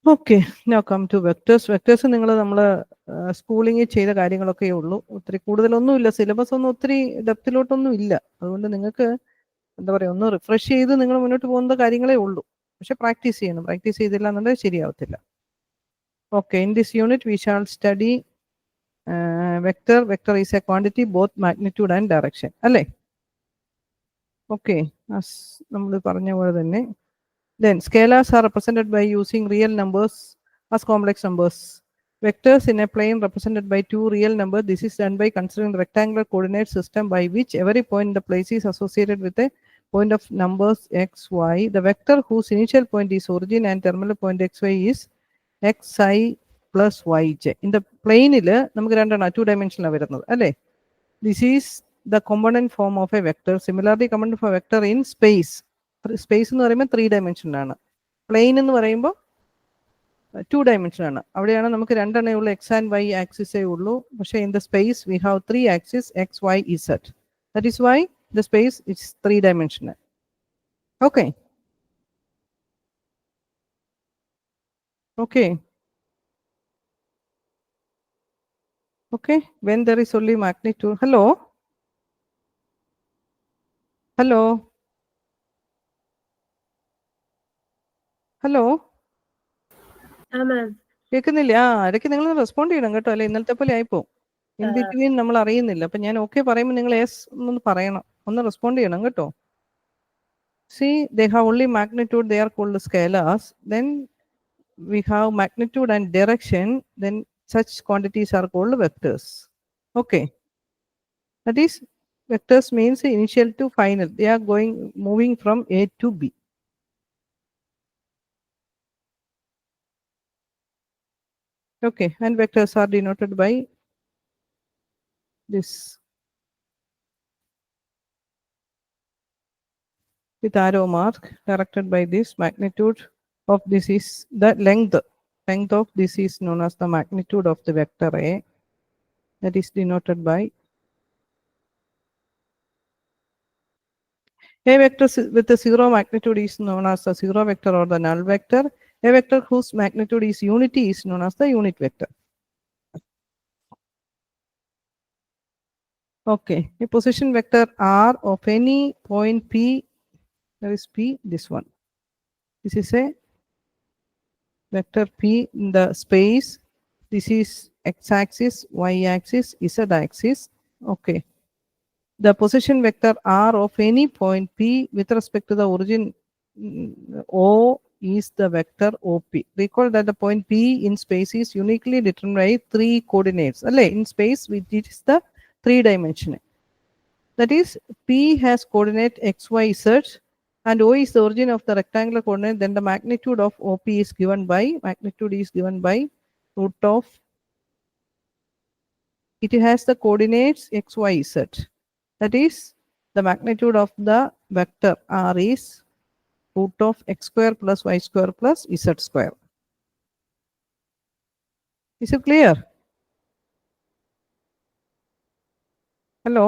Okay, now come to vectors. Vectors നമ്മൾ സ്കൂളിങ്ങിൽ ചെയ്ത കാര്യങ്ങളൊക്കെ ഉള്ളൂ. ഒത്തിരി കൂടുതലൊന്നുമില്ല, സിലബസ് ഒന്നും ഒത്തിരി ഡെപ്തിലോട്ടൊന്നും ഇല്ല. അതുകൊണ്ട് നിങ്ങൾക്ക് എന്താ പറയുക, ഒന്ന് റിഫ്രഷ് ചെയ്ത് നിങ്ങൾ മുന്നോട്ട് പോകുന്ന കാര്യങ്ങളേ ഉള്ളൂ. പക്ഷെ പ്രാക്ടീസ് ചെയ്യണം. പ്രാക്ടീസ് ചെയ്തില്ല എന്നുണ്ടെങ്കിൽ ശരിയാവത്തില്ല. Okay, in this unit we shall study vector. Vector is A quantity both magnitude and direction, അല്ലേ? ഓക്കെ, നമ്മൾ പറഞ്ഞ പോലെ തന്നെ. Then scalars are represented by using real numbers as complex numbers. Vectors in a plane represented by two real numbers. This is done by considering the rectangular coordinate system by which every point in the place is associated with a point of numbers x, y. The vector whose initial point is origin and terminal point xy is xi plus yj. In the plane നമുക്ക് രണ്ടെണ്ണം 2 dimensional വരുന്നത്, അല്ലേ? This is the component form of a vector. Similarly, component of a vector in space. Space എന്ന് പറയുമ്പോൾ 3 dimension ആണ്. Plain എന്ന് പറയുമ്പോൾ 2 dimension ആണ്. അവിടെയാണ് നമുക്ക് രണ്ടെണ്ണേ ഉള്ളൂ, എക്സ് ആൻഡ് വൈ ആക്സിസേ ഉള്ളൂ. പക്ഷേ in the space we have 3 axis, X, Y, Z. That is why the space is 3 dimensional. Okay okay okay when there is only magnitude. Hello hello hello കേൾക്കുന്നില്ല? ഇടയ്ക്ക് നിങ്ങൾ റെസ്പോണ്ട് ചെയ്യണം കേട്ടോ, അല്ലെ ഇന്നലത്തെ പോലെ ആയിപ്പോ. ഇൻ ബിറ്റ്വീൻ നമ്മൾ അറിയുന്നില്ല. അപ്പൊ ഞാൻ ഓക്കെ പറയുമ്പോൾ നിങ്ങൾ യെസ് ഒന്ന് പറയണം, ഒന്ന് റെസ്പോണ്ട് ചെയ്യണം കേട്ടോ. See, they have only magnitude, they are called scalars. Then we have magnitude and direction, then such quantities are called vectors. Okay, that is, vectors means initial to final. They are moving from A to B. Okay, and vectors are denoted by this with arrow mark, directed by this. Magnitude of this is the length of this is known as the magnitude of the vector A. That is denoted by a vector with a zero magnitude is known as the zero vector or the null vector. A vector whose magnitude is unity is known as the unit vector. Okay, a position vector R of any point P, there is P, this one. This is a vector P in the space. This is x-axis, y-axis, z-axis. Okay. The position vector R of any point P with respect to the origin O is the vector OP. Recall that the point P in space is uniquely determined by 3 coordinates. In space, which is the 3 dimensional. That is, P has coordinate x, y, z, and O is the origin of the rectangular coordinate. Then the magnitude of OP is given by root of, it has the coordinates x, y, z. That is, the magnitude of the vector R is root of x square plus y square plus z square. Is it clear? Hello?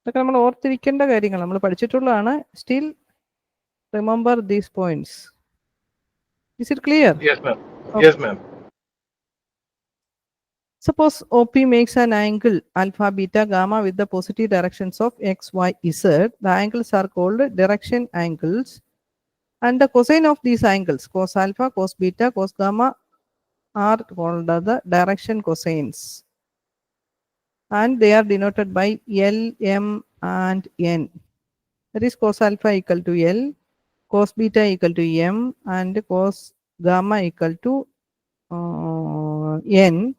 ഇതൊക്കെ നമ്മൾ ഓർത്തിരിക്കേണ്ട കാര്യങ്ങൾ, നമ്മൾ പഠിച്ചിട്ടുള്ളതാണ്. Still remember these points. Is it clear? Yes, ma'am. Okay. Yes, ma'am. Suppose OP makes an angle alpha, beta, gamma with the positive directions of x, y, z. The angles are called direction angles. And the cosine of these angles, cos alpha, cos beta, cos gamma, are called the direction cosines. And they are denoted by L, M, and N. That is, cos alpha equal to L, cos beta equal to M, and cos gamma equal to N.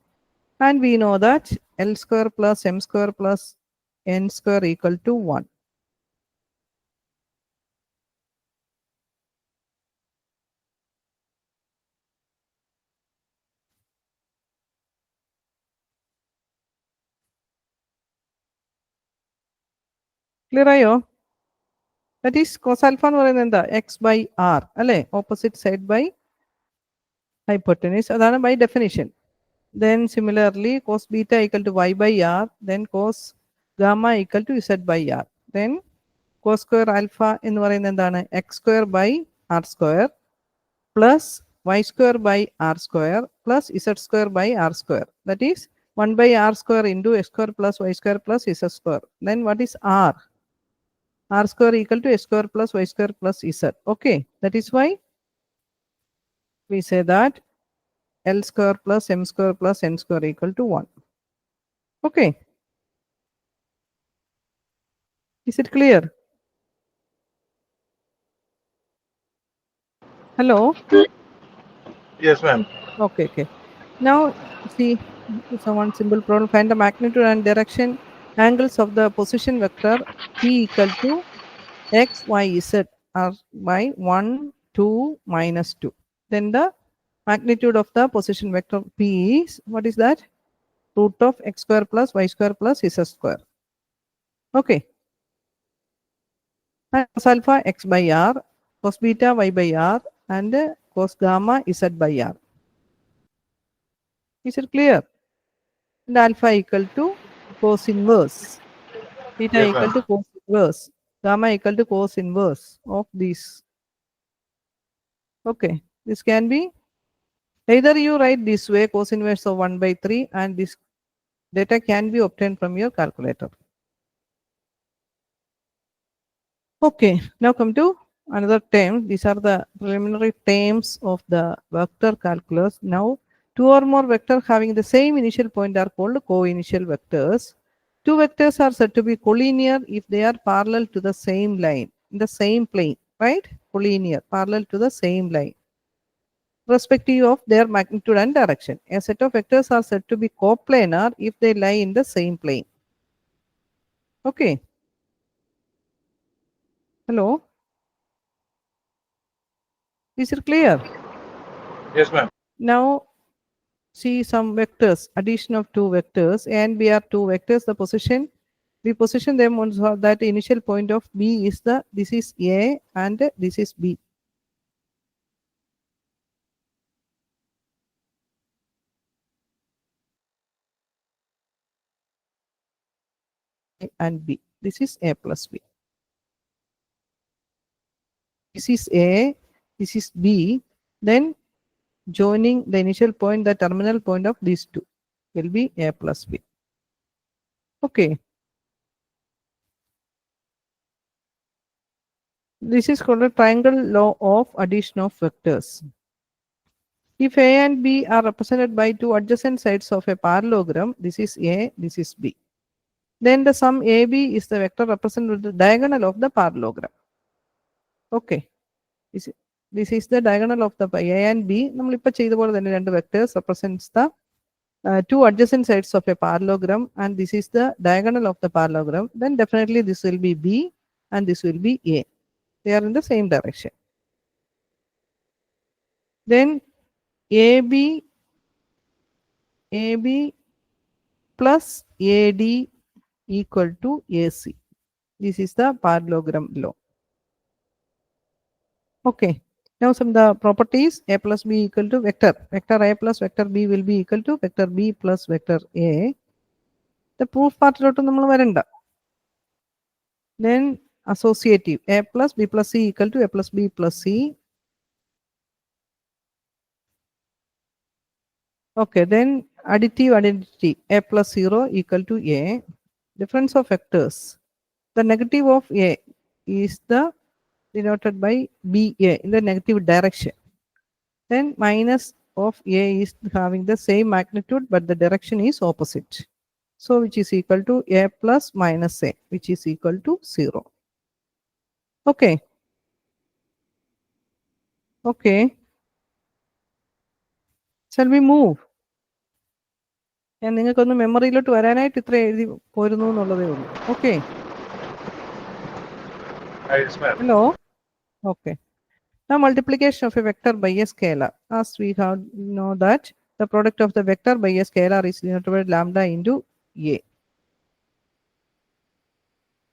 And we know that L square plus M square plus N square equal to 1. Clear ayo? That is, cos alpha എന്ന് പറയുന്നത് എന്താ? X by R, അല്ലേ? Opposite side by hypotenuse. അതാണ് by definition. Then similarly, cos beta equal to Y by R. Then cos gamma equal to Z by R. Then cos square alpha എന്ന് പറയുന്നത് എന്താണ്? X square by r square plus y square by r square plus z square by r square. That is 1 by r square into x square plus y square plus z square. Then what is r? R square equal to x square plus y square plus z. Okay, that is why we say that L square plus m square plus n square equal to 1. Okay. Is it clear? Hello? Yes, ma'am. Okay, okay. Now see, so one simple problem. Find the magnitude and direction angles of the position vector p equal to x, y, z are by 1, 2, minus 2. Then the magnitude of the position vector p is, what is that? Root of x square plus y square plus z square. Okay. And cos alpha x by r, cos beta y by r, and cos gamma z by r. Is it clear? And alpha equal to cos inverse, beta Yes, equal ma'am. to cos inverse, gamma equal to cos inverse of these. Okay, this can be either you write this way, cos inverse of 1 by 3, and this data can be obtained from your calculator. Okay, now come to another term. These are the preliminary terms of the vector calculus. Now, two or more vectors having the same initial point are called co-initial vectors. Two vectors are said to be collinear if they are parallel to the same line, in the same plane, right? Collinear, parallel to the same line, respective of their magnitude and direction. A set of vectors are said to be coplanar if they lie in the same plane. Okay. Hello? Is it clear? Yes, ma'am. Now, see some vectors, addition of two vectors. A and B are two vectors. The position, we position them on so that the initial point of B is this is A and this is B. And B. This is A plus B. This is A, this is B. Then joining the initial point, the terminal point of these two will be A plus B. Okay. This is called a triangle law of addition of vectors. If A and B are represented by two adjacent sides of a parallelogram, this is A, this is B. Then the sum AB is the vector represented with the diagonal of the parallelogram. Okay. This is the diagonal of the A and B. നമ്മളിപ്പോൾ ചെയ്ത പോലെ തന്നെ രണ്ട് vectors represents the two adjacent sides of a parallelogram, and this is the diagonal of the parallelogram. Then definitely this will be B and this will be A. They are in the same direction. Then AB plus AD equal to AC. This is the parallelogram law. Okay. Now some the properties. A plus B equal to vector A plus vector B will be equal to vector B plus vector A. The proof part നമ്മൾ വരണ്ട. Then associative. A plus B plus C equal to A plus B plus C. Okay, then additive identity. A plus 0 equal to A. Difference of vectors. The negative of A is denoted by BA in the negative direction. Then minus of A is having the same magnitude, but the direction is opposite. So which is equal to A plus minus A, which is equal to 0. Okay. Okay. Shall we move? ഞാൻ നിങ്ങൾക്കൊന്ന് മെമ്മറിയിലോട്ട് വരാനായിട്ട് ഇത്ര എഴുതി പോരുന്നു എന്നുള്ളതേ ഉള്ളൂ. Okay. Yes, ma'am. Hello. Okay. Now multiplication of a vector by a scalar. As we have know that the product of the vector by a scalar is denoted by lambda into A.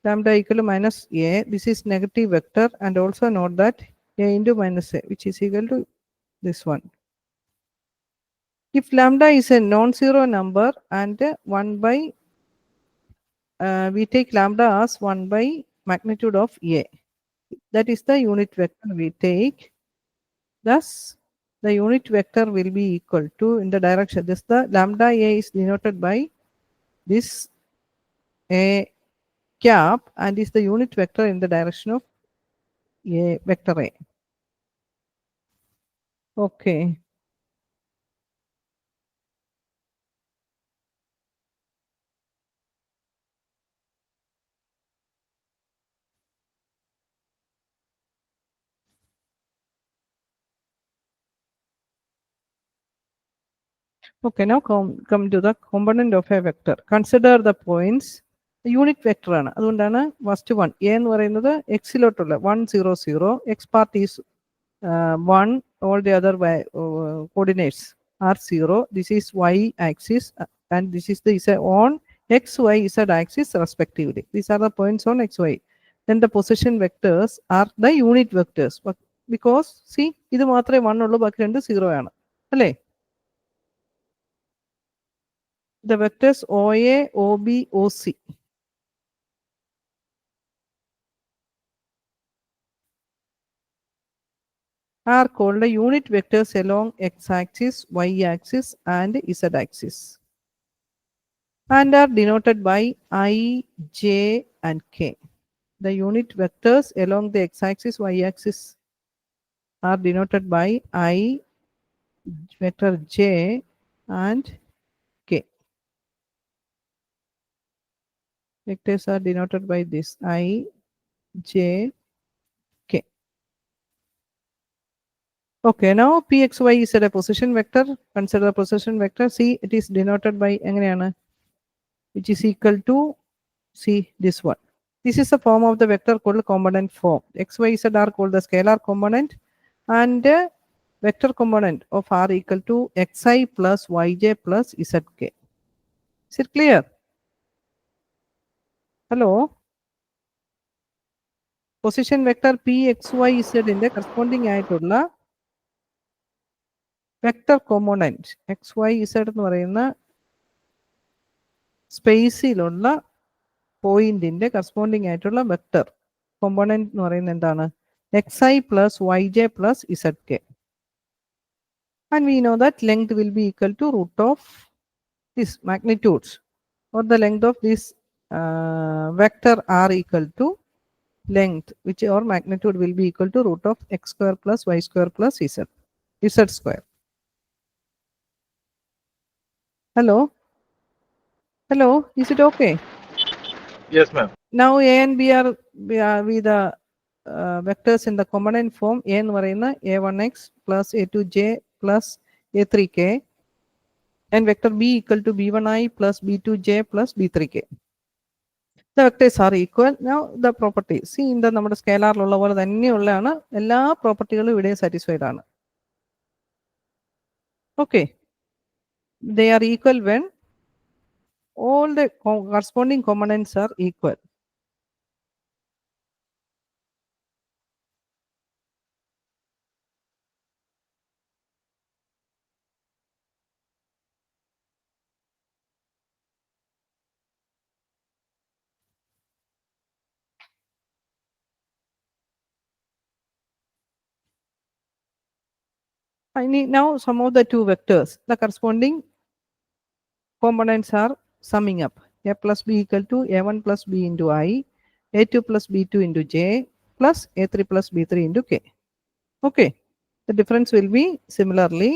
Lambda equal to minus A. This is negative vector, and also note that A into minus A, which is equal to this one. If lambda is a non-zero number and 1 by, we take lambda as 1 by magnitude of A. That is the unit vector we take. Thus, the unit vector will be equal to, in the direction, this the lambda A is denoted by this A cap and is the unit vector in the direction of A vector A. Okay. Okay, now come to the component of a vector. Consider the points. Unit vector ആണ്, അതുകൊണ്ടാണ് first one A എന്ന് പറയുന്നത് എക്സിലോട്ടുള്ള 1 0 0, X part is 1, all the other coordinates are 0. This is Y axis and this is the on X Y Z axis respectively. These are the points on X Y. Then the position vectors are the unit vectors because C ഇത് മാത്രമേ 1 ഉള്ളൂ, ബാക്കി രണ്ട് 0 ആണ് അല്ലേ. The vectors OA, OB, OC are called the unit vectors along x-axis, y-axis and z-axis and are denoted by I, J and K. The unit vectors along the x-axis, y-axis are denoted by I, vector J and K. Vectors are denoted by this I, J, K. Okay, now Pxy is a position vector. Consider the position vector. See, it is denoted by which is equal to, see, this one. This is the form of the vector called component form. X, Y, Z are called the scalar component and vector component of R equal to xi plus yj plus zk. Is it clear? Hello? Position vector Pxy Z in the corresponding ആയിട്ടുള്ള vector component X Y Z എന്ന് പറയുന്ന സ്പേസിലുള്ള പോയിന്റിന്റെ corresponding ആയിട്ടുള്ള vector component എന്ന് പറയുന്നത് എന്താണ്? xi plus yj plus zk. And we know that length will be equal to root of this magnitudes, or the length of this vector r equal to length, which or magnitude will be equal to root of x square plus y square plus z square. Hello? Hello, is it okay? Yes, ma'am. Now A and B are with the vectors in the component form. A എന്ന് പറയുന്ന a1x plus a2j plus a3k and vector B equal to b1i plus b2j plus b3k. The vectors are equal. Now the properties. See, in the നമ്മുടെ സ്കേലാറിലുള്ള പോലെ തന്നെയുള്ളതാണ്, എല്ലാ പ്രോപ്പർട്ടികളും ഇവിടെ satisfied ആണ്. Okay, they are equal when all the corresponding components are equal. I need now some of the two vectors. The corresponding components are summing up. A plus b equal to a1 plus b into I, a2 plus b2 into j plus a3 plus b3 into k. Okay, the difference will be similarly,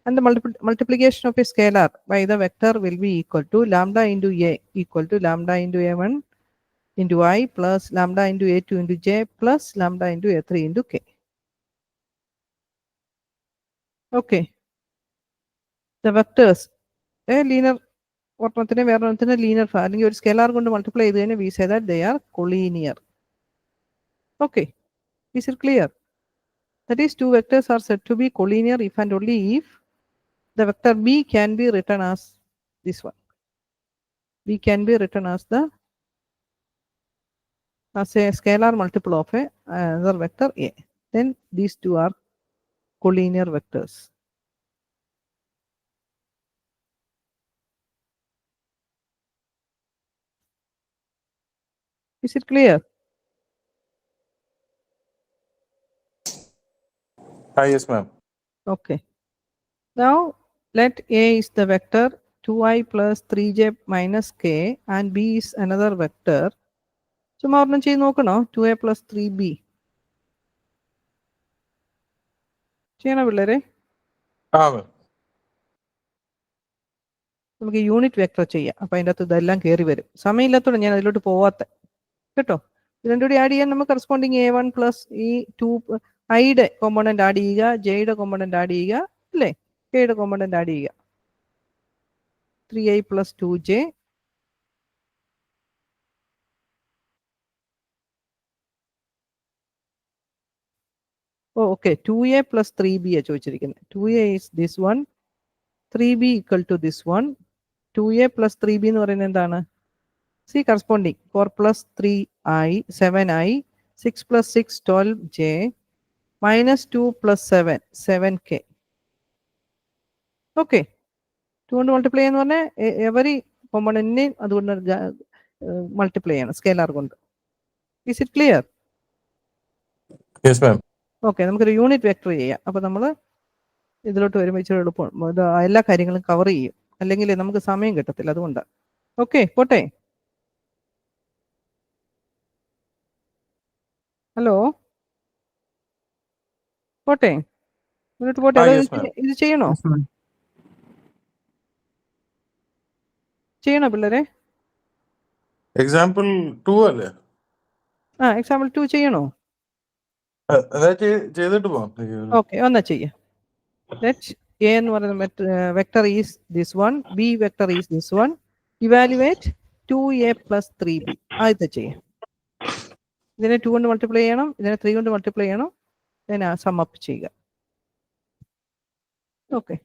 and the multiplication of a scalar by the vector will be equal to lambda into a equal to lambda into a1 into I plus lambda into a2 into j plus lambda into a3 into k. Okay, the vectors, a linear ഒരെണ്ണത്തിനെ വേറൊരെണ്ണത്തിന് linear അല്ലെങ്കിൽ ഒരു scalar കൊണ്ട് multiply ചെയ്ത് കഴിഞ്ഞാൽ we say that they are collinear. Okay, is it clear? That is two vectors are said to be collinear if and only if the vector b can be written as this one. B can be written as a scalar multiple of another vector a. Then these two are collinear vectors. Is it clear? Yes, ma'am. Okay. Now let A is the vector 2i plus 3j minus k and B is another vector. ചുമ്മാ ഒരെണ്ണം ചെയ്ത് നോക്കണോ? 2a plus 3b ചെയ്യണോ പിള്ളേരെ? Ma'am. നമുക്ക് unit vector ചെയ്യാം. അപ്പം അതിൻ്റെ അകത്ത് ഇതെല്ലാം കയറി വരും. സമയമില്ലാത്തതുകൊണ്ട് ഞാൻ അതിലോട്ട് പോവാത്ത കേട്ടോ. ഇതിൻ്റെ കൂടി ആഡ് ചെയ്യാൻ നമുക്ക് കറസ്പോണ്ടിങ് A1 പ്ലസ് ഈ 2 ഐയുടെ കോമ്പണന്റ് ആഡ് ചെയ്യുക, ജെയുടെ കോമ്പണന്റ് ആഡ് ചെയ്യുക, അല്ലേ? കെയുടെ കോമ്പണന്റ് ആഡ് ചെയ്യുക. 3i plus 2j okay, 2a plus 3b ചോദിച്ചിരിക്കുന്നത്. 2a is this one, 3b equal to this one. 2a plus 3b എന്ന് പറയുന്നത് എന്താണ്? See corresponding 4 plus 3i 7i, 6 plus 6 12j, minus 2 plus 7 7k. Okay, 2 കൊണ്ട് multiply എന്ന് പറഞ്ഞാൽ every കോമ്പണന്റിനെയും അതുകൊണ്ട് multiply ചെയ്യണം scalar കൊണ്ട്. Is it clear? Yes, ma'am. Okay, നമുക്കൊരു യൂണിറ്റ് വെക്ടർ ചെയ്യാം. അപ്പോൾ നമ്മൾ ഇതിലോട്ട് വരുമ്പോൾ ഇച്ചിരി എളുപ്പം ഇത് എല്ലാ കാര്യങ്ങളും കവർ ചെയ്യും, അല്ലെങ്കിൽ നമുക്ക് സമയം കിട്ടത്തില്ല, അതുകൊണ്ടാണ്. ഓക്കെ, പോട്ടെ. ഹലോ, പോട്ടെ, മുന്നോട്ട് പോട്ടെ. Yes, ma'am. ഇത് ചെയ്യണോ? ചെയ്യണോ പിള്ളേരെ? Example 2 അല്ലേ? എക്സാമ്പിൾ 2 ചെയ്യണോ? ചെയ്തിട്ട് പോവാം. ഓക്കെ, ഒന്നാ ചെയ്യാം. ലെറ്റ് എ എന്ന് പറയുന്ന vector is this one, B vector is this one. Evaluate 2a plus 3b. ആദ്യത്തെ ചെയ്യാം. ഇതിനെ 2 കൊണ്ട് മൾട്ടിപ്ലൈ ചെയ്യണം, ഇതിനെ 3 കൊണ്ട് മൾട്ടിപ്ലൈ ചെയ്യണം, ഇതിനെ സം അപ്പ് ചെയ്യുക. ഓക്കെ,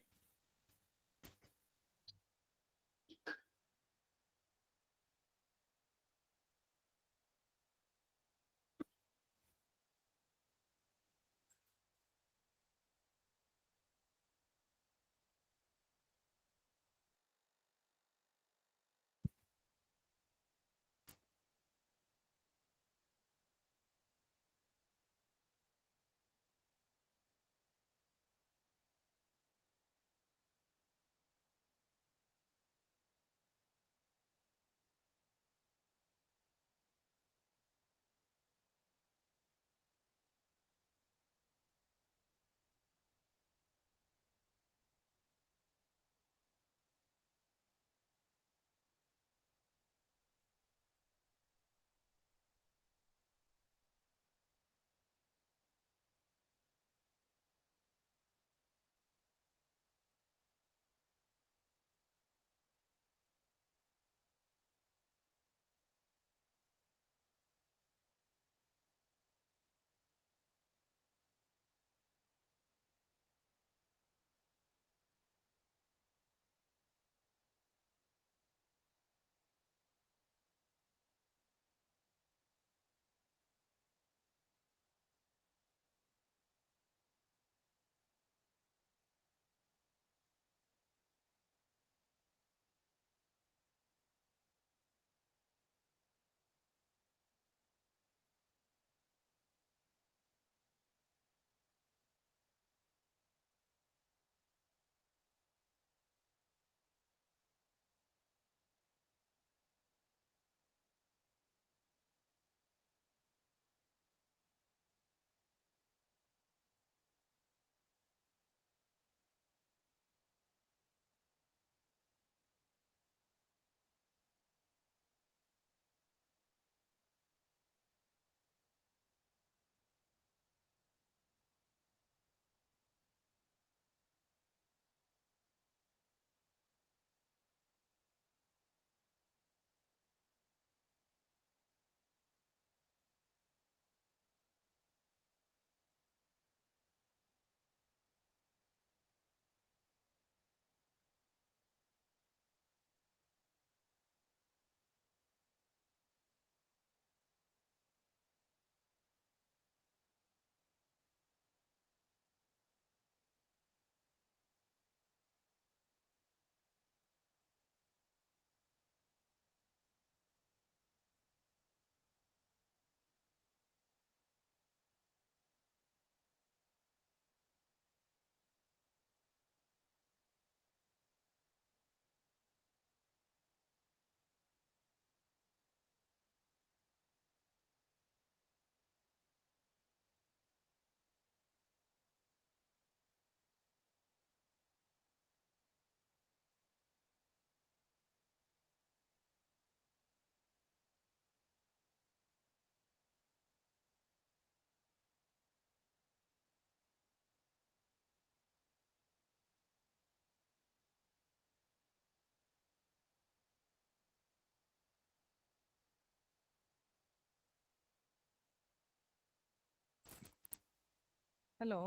ഹലോ,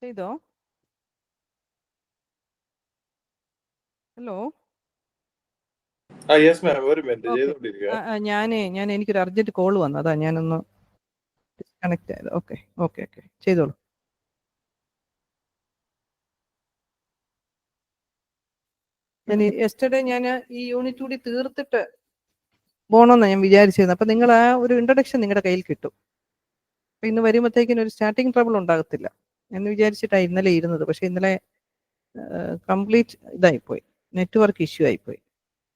ചെയ്തോ? ഹലോ. യെസ് മാം, ഒരു മിനിറ്റ് ഓക്കെ. ചെയ്തോണ്ടിരിക്കുക. ഞാൻ എനിക്കൊരു അർജന്റ് കോൾ വന്നു, അതാ ഞാനൊന്ന് ഡിസ്കണക്ട് ആയത്. ഓക്കെ ഓക്കെ ഓക്കെ, ചെയ്തോളൂ. യെസ്റ്റർഡേ ഞാൻ ഈ യൂണിറ്റ് കൂടി തീർത്തിട്ട് പോകണമെന്നാണ് ഞാൻ വിചാരിച്ചിരുന്നത്. അപ്പം നിങ്ങൾ ആ ഒരു ഇൻട്രഡക്ഷൻ നിങ്ങളുടെ കയ്യിൽ കിട്ടും. അപ്പം ഇന്ന് വരുമ്പോഴത്തേക്കിനും ഒരു സ്റ്റാർട്ടിങ് ട്രബിൾ ഉണ്ടാകത്തില്ല എന്ന് വിചാരിച്ചിട്ടാണ് ഇന്നലെ ഇരുന്നത്. പക്ഷേ ഇന്നലെ കംപ്ലീറ്റ് ഇതായിപ്പോയി, നെറ്റ്വർക്ക് ഇഷ്യൂ ആയിപ്പോയി.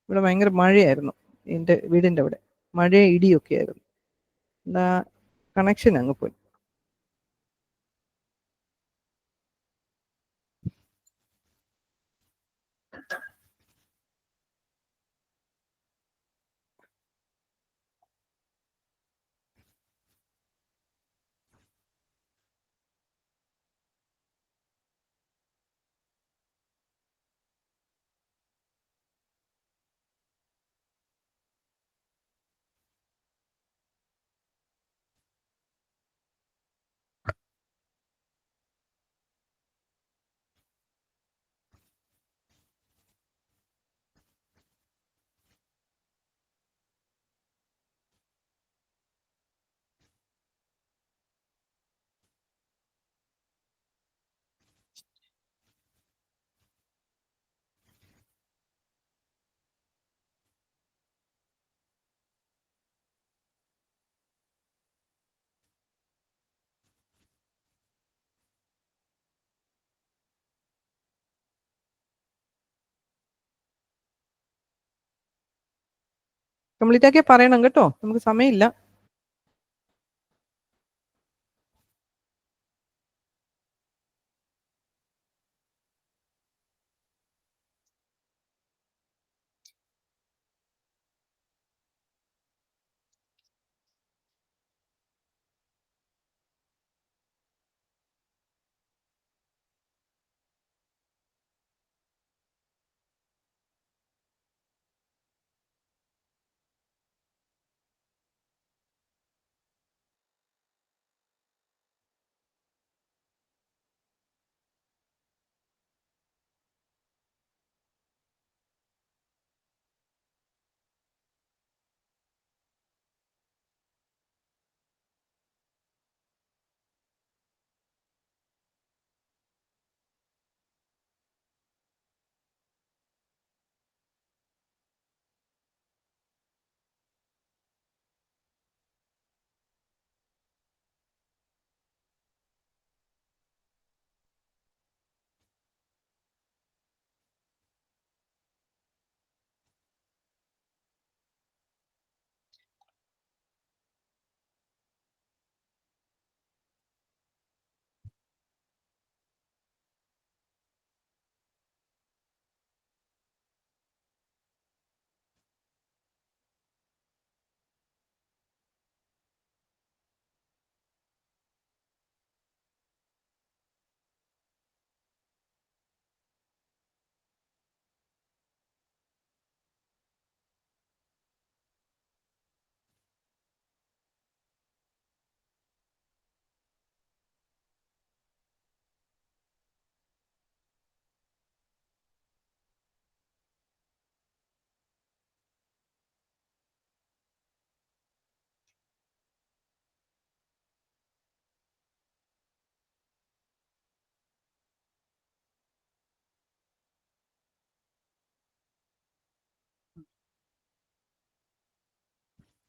ഇവിടെ ഭയങ്കര മഴയായിരുന്നു, എൻ്റെ വീടിൻ്റെ അവിടെ മഴയും ഇടിയൊക്കെ ആയിരുന്നു. എന്താ കണക്ഷൻ അങ്ങ് പോയി. കംപ്ലീറ്റ് ആക്കിയാൽ പറയണം കേട്ടോ, നമുക്ക് സമയമില്ല.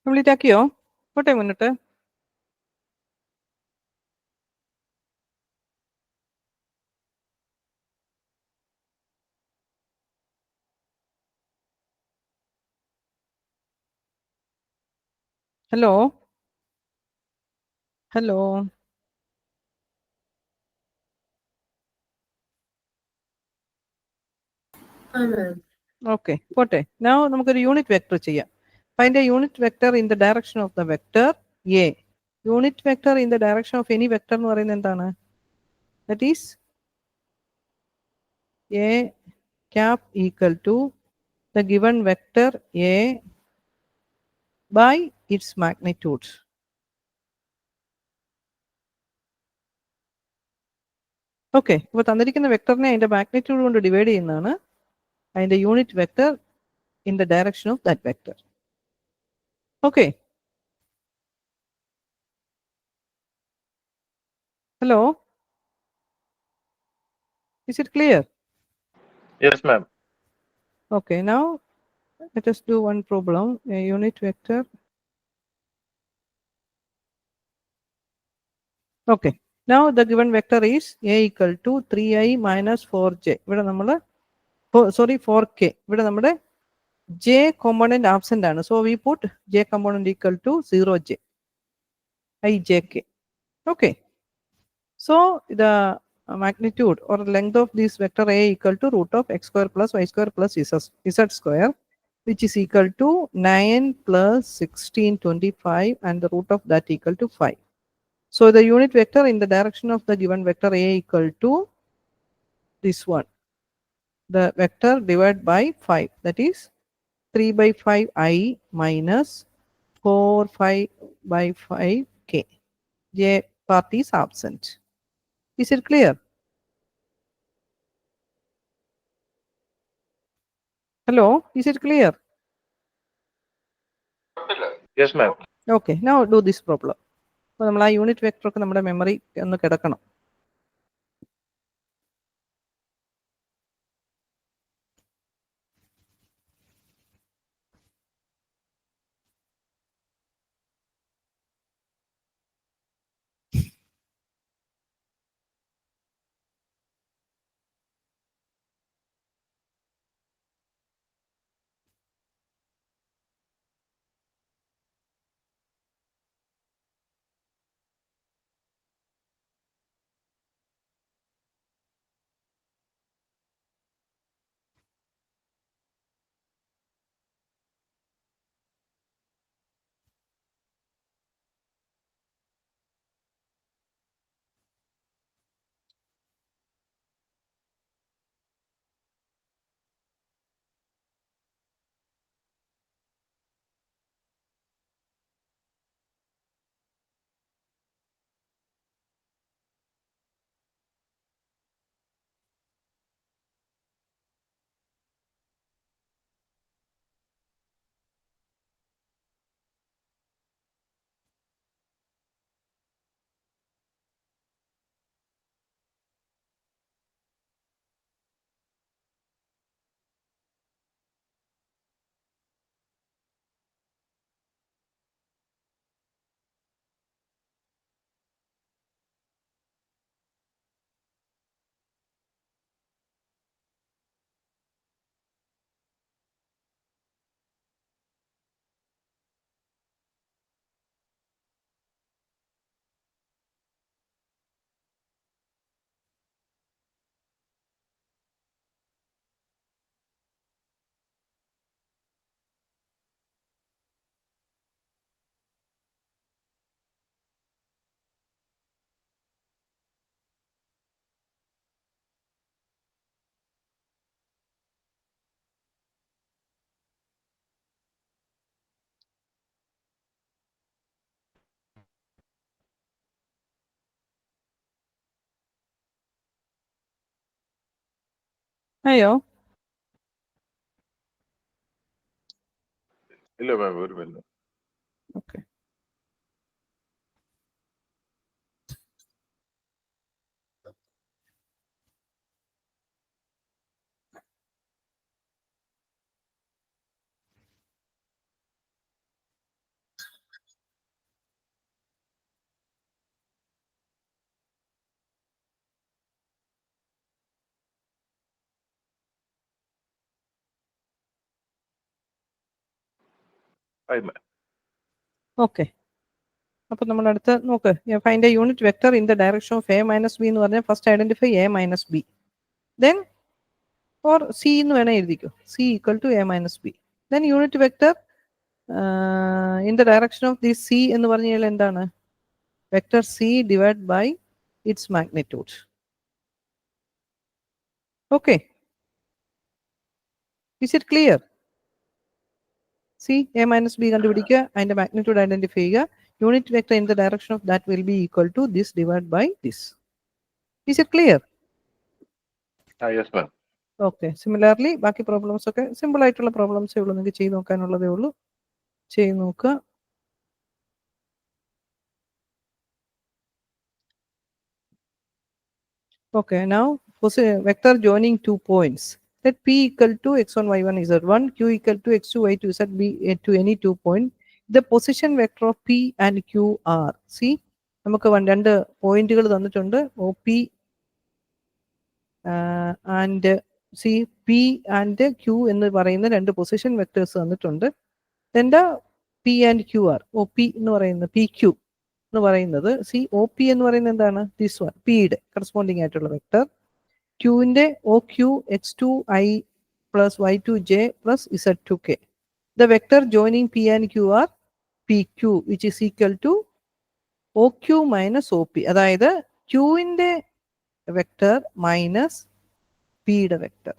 കംപ്ലീറ്റ് ആക്കിയോ? പോട്ടെ മുന്നോട്ട്. Hello hello. ഓക്കെ, പോട്ടെ. നൗ നമുക്കൊരു യൂണിറ്റ് വെക്ടർ ചെയ്യാം. Find a unit vector in the direction of the vector A. Unit vector in the direction of any vector എന്ന് പറയുന്നത് എന്താണ്? That is A cap equal to the given vector A by its magnitude. Okay, അപ്പോൾ തന്നിരിക്കുന്ന വെക്ടറിനെ അതിന്റെ magnitude കൊണ്ട് divide ചെയ്യുന്നതാണ് അതിന്റെ unit vector in the direction of that vector. Okay, hello, is it clear? Yes, ma'am. Okay, now let us do one problem. A unit vector. Okay, now the given vector is a equal to 3i minus 4j. ഇവിടെ നമ്മൾ 4k. ഇവിടെ നമ്മുടെ j component absent ആണ്. So we put j component equal to 0j. ijk. Okay. So the magnitude or length of this vector a equal to root of x square plus y square plus z square, which is equal to 9 plus 16 25, and the root of that equal to 5. So the unit vector in the direction of the given vector a equal to this one, the vector divided by 5, that is 3 by 5 I minus 4 5 by 5 k. J part is absent. Is it clear? Hello, is it clear? Yes, ma'am. Okay, now do this problem. അപ്പോൾ നമ്മൾ ആ unit vector ഒക്കെ നമ്മുടെ memory ഒന്ന് കിടക്കണം. അയ്യോ, ഇല്ല മാം, ഒരു minute. Okay. Hi, ma'am. Okay, അപ്പോൾ നമ്മൾ അടുത്ത് നോക്ക്. Find a unit vector in the direction of A minus B എന്ന് പറഞ്ഞാൽ first identify A minus B, then or C എന്ന് വേണേൽ എഴുതിക്കോ, C equal to A minus B. Then unit vector in the direction of the C എന്ന് പറഞ്ഞു കഴിഞ്ഞാൽ എന്താണ്? Vector C divide by its magnitude. Okay, is it clear? C A minus B കണ്ടുപിടിക്കുക, അതിന്റെ magnitude identify ചെയ്യുക. Unit vector in the direction of that will be equal to this divide by this. Is it clear? Yes, ma'am. Okay, similarly ബാക്കി problems ഒക്കെ simple ആയിട്ടുള്ള പ്രോബ്ലംസേ ഉള്ളൂ, നിങ്ങൾക്ക് ചെയ്ത് നോക്കാനുള്ളതേ ഉള്ളൂ, ചെയ്ത് നോക്കുക. Okay, now vector joining 2 points. Let P equal to x1, y1, z1, Q equal to x2, y2, zb to any 2 point. The position vector of P and Q are. See, നമുക്ക് രണ്ട് പോയിന്റുകൾ തന്നിട്ടുണ്ട്, O P and C, P and Q എന്ന് പറയുന്ന രണ്ട് position vectors തന്നിട്ടുണ്ട്. എൻ്റെ P and Q are, O P എന്ന് പറയുന്നത് പി ക്യൂ എന്ന് പറയുന്നത്, സി ഒ പി എന്ന് പറയുന്നത് എന്താണ്, ദിസ് വൺ പിയുടെ കറസ്പോണ്ടിങ് ആയിട്ടുള്ള വെക്ടർ, ക്യൂവിന്റെ O Q X two I plus Y two J plus Z two K. The vector joining P and Q are P Q which is equal to O Q minus O P, അതായത് ക്യൂവിന്റെ vector minus പിയുടെ vector.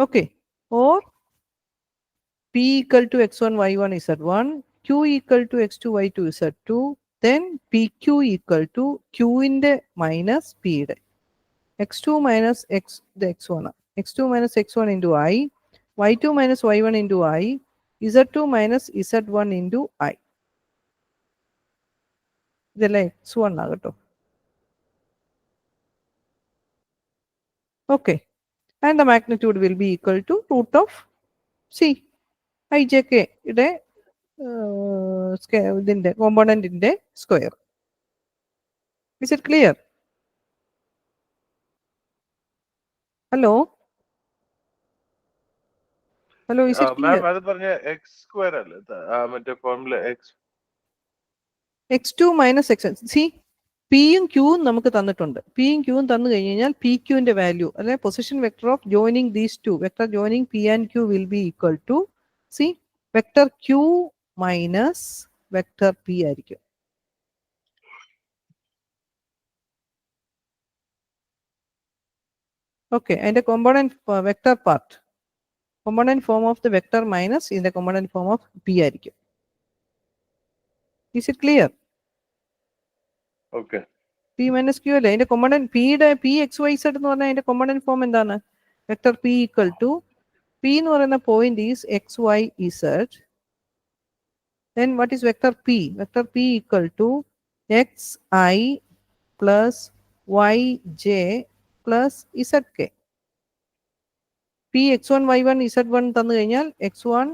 Okay, or P equal to x1, y1, z1, q equal to x2, y2, z2, then pq equal to ക്യൂവിന്റെ minus പിയുടെ, x2 minus ഇത് x1, x2 minus x1 into I, y2 minus y1 into I, z2 minus z1 into I. ഇതെല്ലാം x1 ആകട്ടോ. Okay, and the magnitude will be equal to root of C I J K യുടെ ഇതിന്റെ കോമ്പോണന്റിന്റെ square. Is it clear? Hello hello, is it clear? Ma'am അത് പറഞ്ഞ X square അല്ലേ മറ്റേ formula x2 minus x, C പിയും ക്യൂവും നമുക്ക് തന്നിട്ടുണ്ട്, പിയും ക്യൂവും തന്നു കഴിഞ്ഞ് കഴിഞ്ഞാൽ പി ക്യൂവിന്റെ വാല്യൂ അല്ലെ position vector of joining these two, vector joining P and Q will be equal to C vector Q minus vector P ആയിരിക്കും. ഓക്കെ, അതിന്റെ component vector part, component form of the vector minus ഇതിന്റെ component form of P ആയിരിക്കും. Is it clear? Okay, P minus Q അല്ലേ അതിന്റെ component, പിയുടെ P X Y Z എന്ന് പറഞ്ഞാൽ അതിന്റെ കോമ്പോണന്റ് ഫോം എന്താണ്, vector P equal to, P എന്ന് പറയുന്ന point is X Y Z, then what is vector p? Vector p equal to xi plus yj plus zk. p x1 y1 z1 തന്നു കഴിഞ്ഞാൽ x1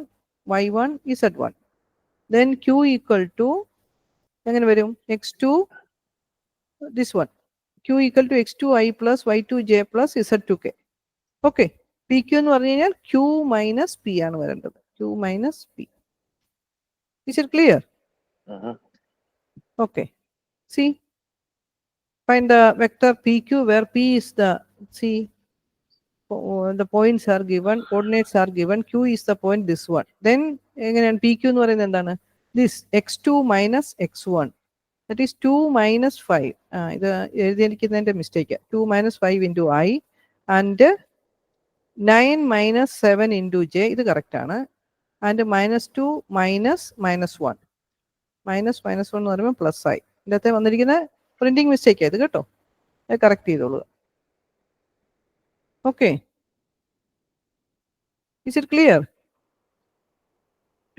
y1 z1, then q equal to എങ്ങനെ വരും, x2 this one, q equal to x2i plus y2j plus z2k. Okay, P Q എന്ന് പറഞ്ഞു കഴിഞ്ഞാൽ q minus P ആണ് വരേണ്ടത്, q minus P. Is it clear? Okay. See, find the vector PQ where P is the, see, the points are given, coordinates are given, Q is the point this one. Then again PQ എന്ന് പറയുന്നത് എന്താണ്, this x2 minus x1, that is 2 minus 5. ഇത് എഴുതിയിരിക്കുന്നതിന്റെ mistake, 2 minus 5 into I and 9 minus 7 into J, ഇത് correct ആണ്. and minus 2 minus minus 1, minus minus 1 എന്ന് പറയുമ്പോൾ plus ആയി, ഇതിനകത്ത് വന്നിരിക്കുന്ന പ്രിന്റിംഗ് മിസ്റ്റേക്ക് ആയത് കേട്ടോ, അത് കറക്റ്റ് ചെയ്തോളൂ. Okay, is it clear?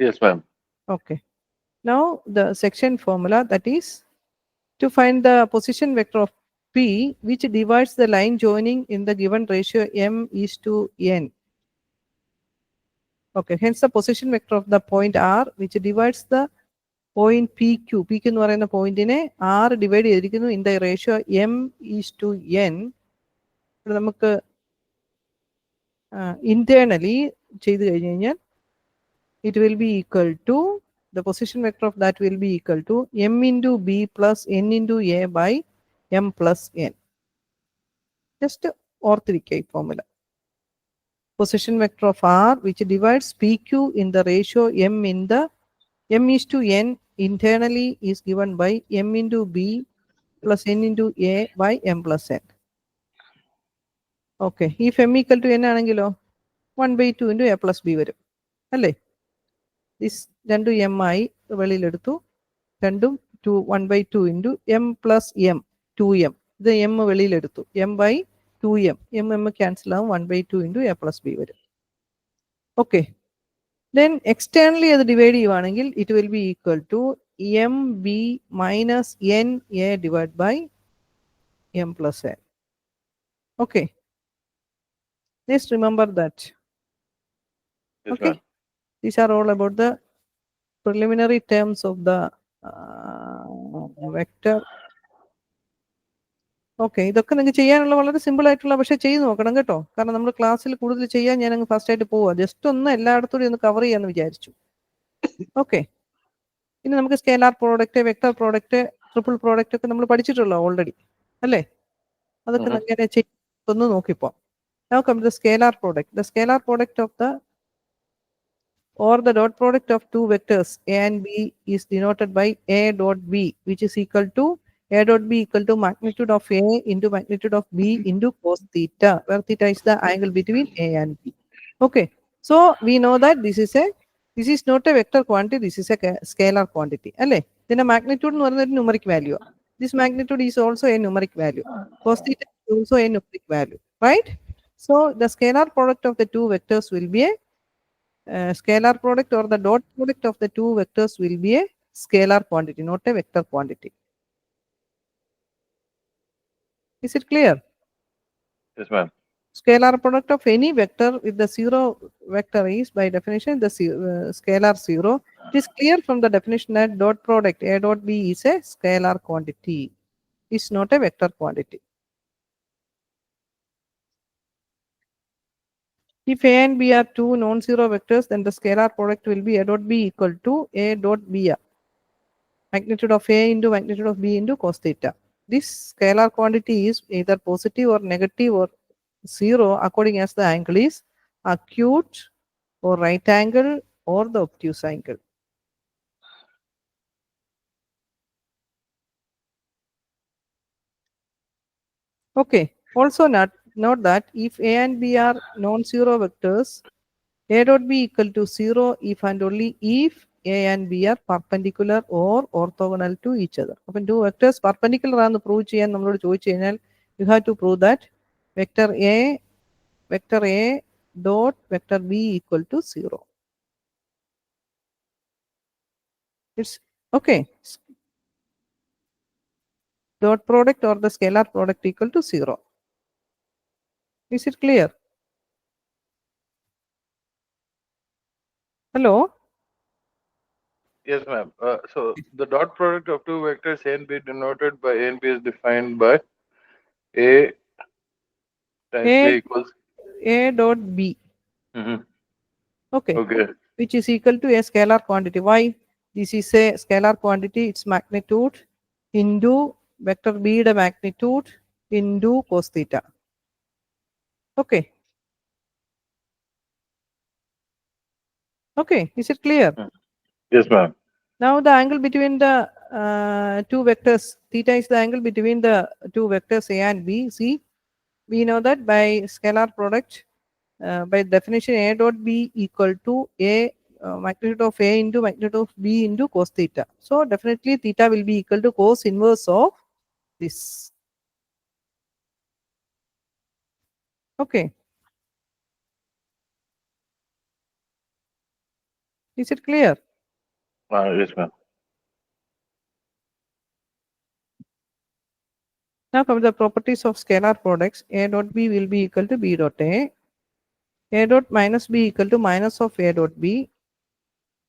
Yes ma'am. Okay, now the section formula, that is to find the position vector of P which divides the line joining in the given ratio m is to n. Okay, hence the position vector of the point R which divides the point PQ. PQ എന്ന് പറയുന്ന പോയിന്റിനെ R divide ചെയ്തിരിക്കുന്നു in the ratio m is to n. നമുക്ക് internally ചെയ്തു കഴിഞ്ഞു കഴിഞ്ഞാൽ it will be equal to, the position vector of that will be equal to m into b plus n into a by m plus n. Just ഓർത്തിരിക്കുക ഈ formula. Position vector of R which divides PQ in the ratio m in the m is to n internally is given by m into b plus n into a by m plus n. Okay, if m equal to n ആണെങ്കിലോ 1/2 into a plus b വരും അല്ലേ. this രണ്ടും m ആയി വെളിയിലെടുത്തു, രണ്ടും 1/2 into m plus m 2m, ഇത് m വെളിയിലെടുത്തു, m by 2m. m cancel ആവും 1/2 into a plus b വരും. Okay, then externally അത് ഡിവൈഡ് ചെയ്യുവാണെങ്കിൽ it will be equal to mb minus na divided by m plus n. Okay, just remember that. Yes, Okay, ma'am. these are all about the preliminary terms of the vector. Okay, ഇതൊക്കെ നിങ്ങൾക്ക് ചെയ്യാനുള്ള വളരെ simple ആയിട്ടുള്ള, പക്ഷേ ചെയ്ത് നോക്കണം കേട്ടോ. കാരണം നമ്മൾ ക്ലാസ്സിൽ കൂടുതൽ ചെയ്യാൻ ഞാൻ അങ്ങ് ഫസ്റ്റ് ആയിട്ട് പോവാം. ജസ്റ്റ് ഒന്ന് എല്ലായിടത്തോടെ ഒന്ന് കവർ ചെയ്യാമെന്ന് വിചാരിച്ചു. ഓക്കെ, ഇനി നമുക്ക് scalar product, vector product, triple product ഒക്കെ നമ്മൾ പഠിച്ചിട്ടുള്ളൂ ഓൾറെഡി അല്ലേ? അതൊക്കെ എങ്ങനെ ഒന്ന് നോക്കിപ്പോ. Now come to the scalar product. The scalar product of the or the dot product of two vectors a and b is denoted by a dot b, which is equal to a dot b equal to magnitude of a into magnitude of b into cos theta, where theta is the angle between a and b. Okay, so we know that this is not a vector quantity, this is a scalar quantity. Alle, then a magnitude nu parayunnathu numeric value. This magnitude is also a numeric value. Cos theta is also a numeric value, right? So the scalar product of the two vectors will be a scalar product, or the dot product of the two vectors will be a scalar quantity, not a vector quantity. Is it clear? Yes, ma'am. Scalar product of any vector with the zero vector is by definition the scalar zero. It is clear from the definition that dot product a dot b is a scalar quantity. It's not a vector quantity. If a and b are two non-zero vectors, then the scalar product will be a dot b equal to a dot b, magnitude of a into magnitude of b into cos theta. This scalar quantity is either positive or negative or zero according as the angle is acute or right angle or the obtuse angle. Okay, also note that if a and b are non-zero vectors, a dot b equal to 0 if and only if a and b are perpendicular or orthogonal to each other. If two vectors perpendicular ആണെന്ന് prove ചെയ്യാൻ നമ്മളോട് ചോദിച്ചു കഴിഞ്ഞാൽ you have to prove that vector a dot vector b equal to 0. It's okay. Dot product or the scalar product equal to 0. Is it clear? Hello? Yes, ma'am. So the dot product of two vectors a and b denoted by a and b is defined by a times A b equals a dot b. Okay. Okay. Which is equal to a scalar quantity. Why? This is a scalar quantity, its magnitude into vector b the magnitude into cos theta. Okay. Okay, is it clear? Yes, ma'am. Now the angle between the two vectors, theta is the angle between the two vectors a and b. See, we know that by scalar product, by definition a dot b equal to a magnitude of a into magnitude of b into cos theta. So definitely theta will be equal to cos inverse of this. Okay. Is it clear? Yes, ma'am. Now come to the properties of scalar products. A dot b will be equal to b dot a. A dot minus b equal to minus of a dot b.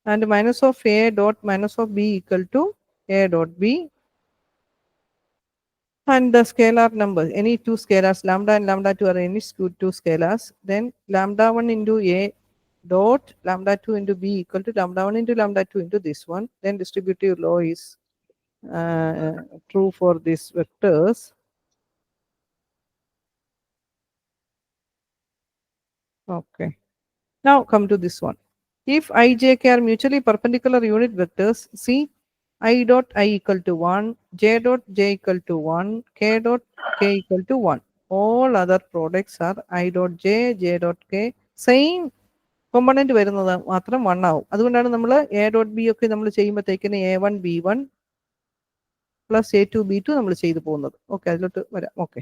And minus of a dot minus of b equal to a dot b. And the scalar numbers, any two scalars, lambda and lambda 2 are any two scalars. Then lambda 1 into a dot lambda 2 into b equal to lambda 1 into lambda 2 into this one. Then distributive law is true for these vectors. Okay. Now come to this one. If I, j, k are mutually perpendicular unit vectors, see I dot I equal to 1, j dot j equal to 1, k dot k equal to 1. All other products are I dot j, j dot k, same component വരുന്നത് മാത്രം 1 ആവും. അതുകൊണ്ടാണ് നമ്മൾ a dot b ഒക്കെ നമ്മൾ ചെയ്യുമ്പോഴത്തേക്കിന് a1 b1 plus a2 b2 നമ്മൾ ചെയ്തു പോകുന്നത്. ഓക്കെ, അതിലോട്ട് വരാം. Okay,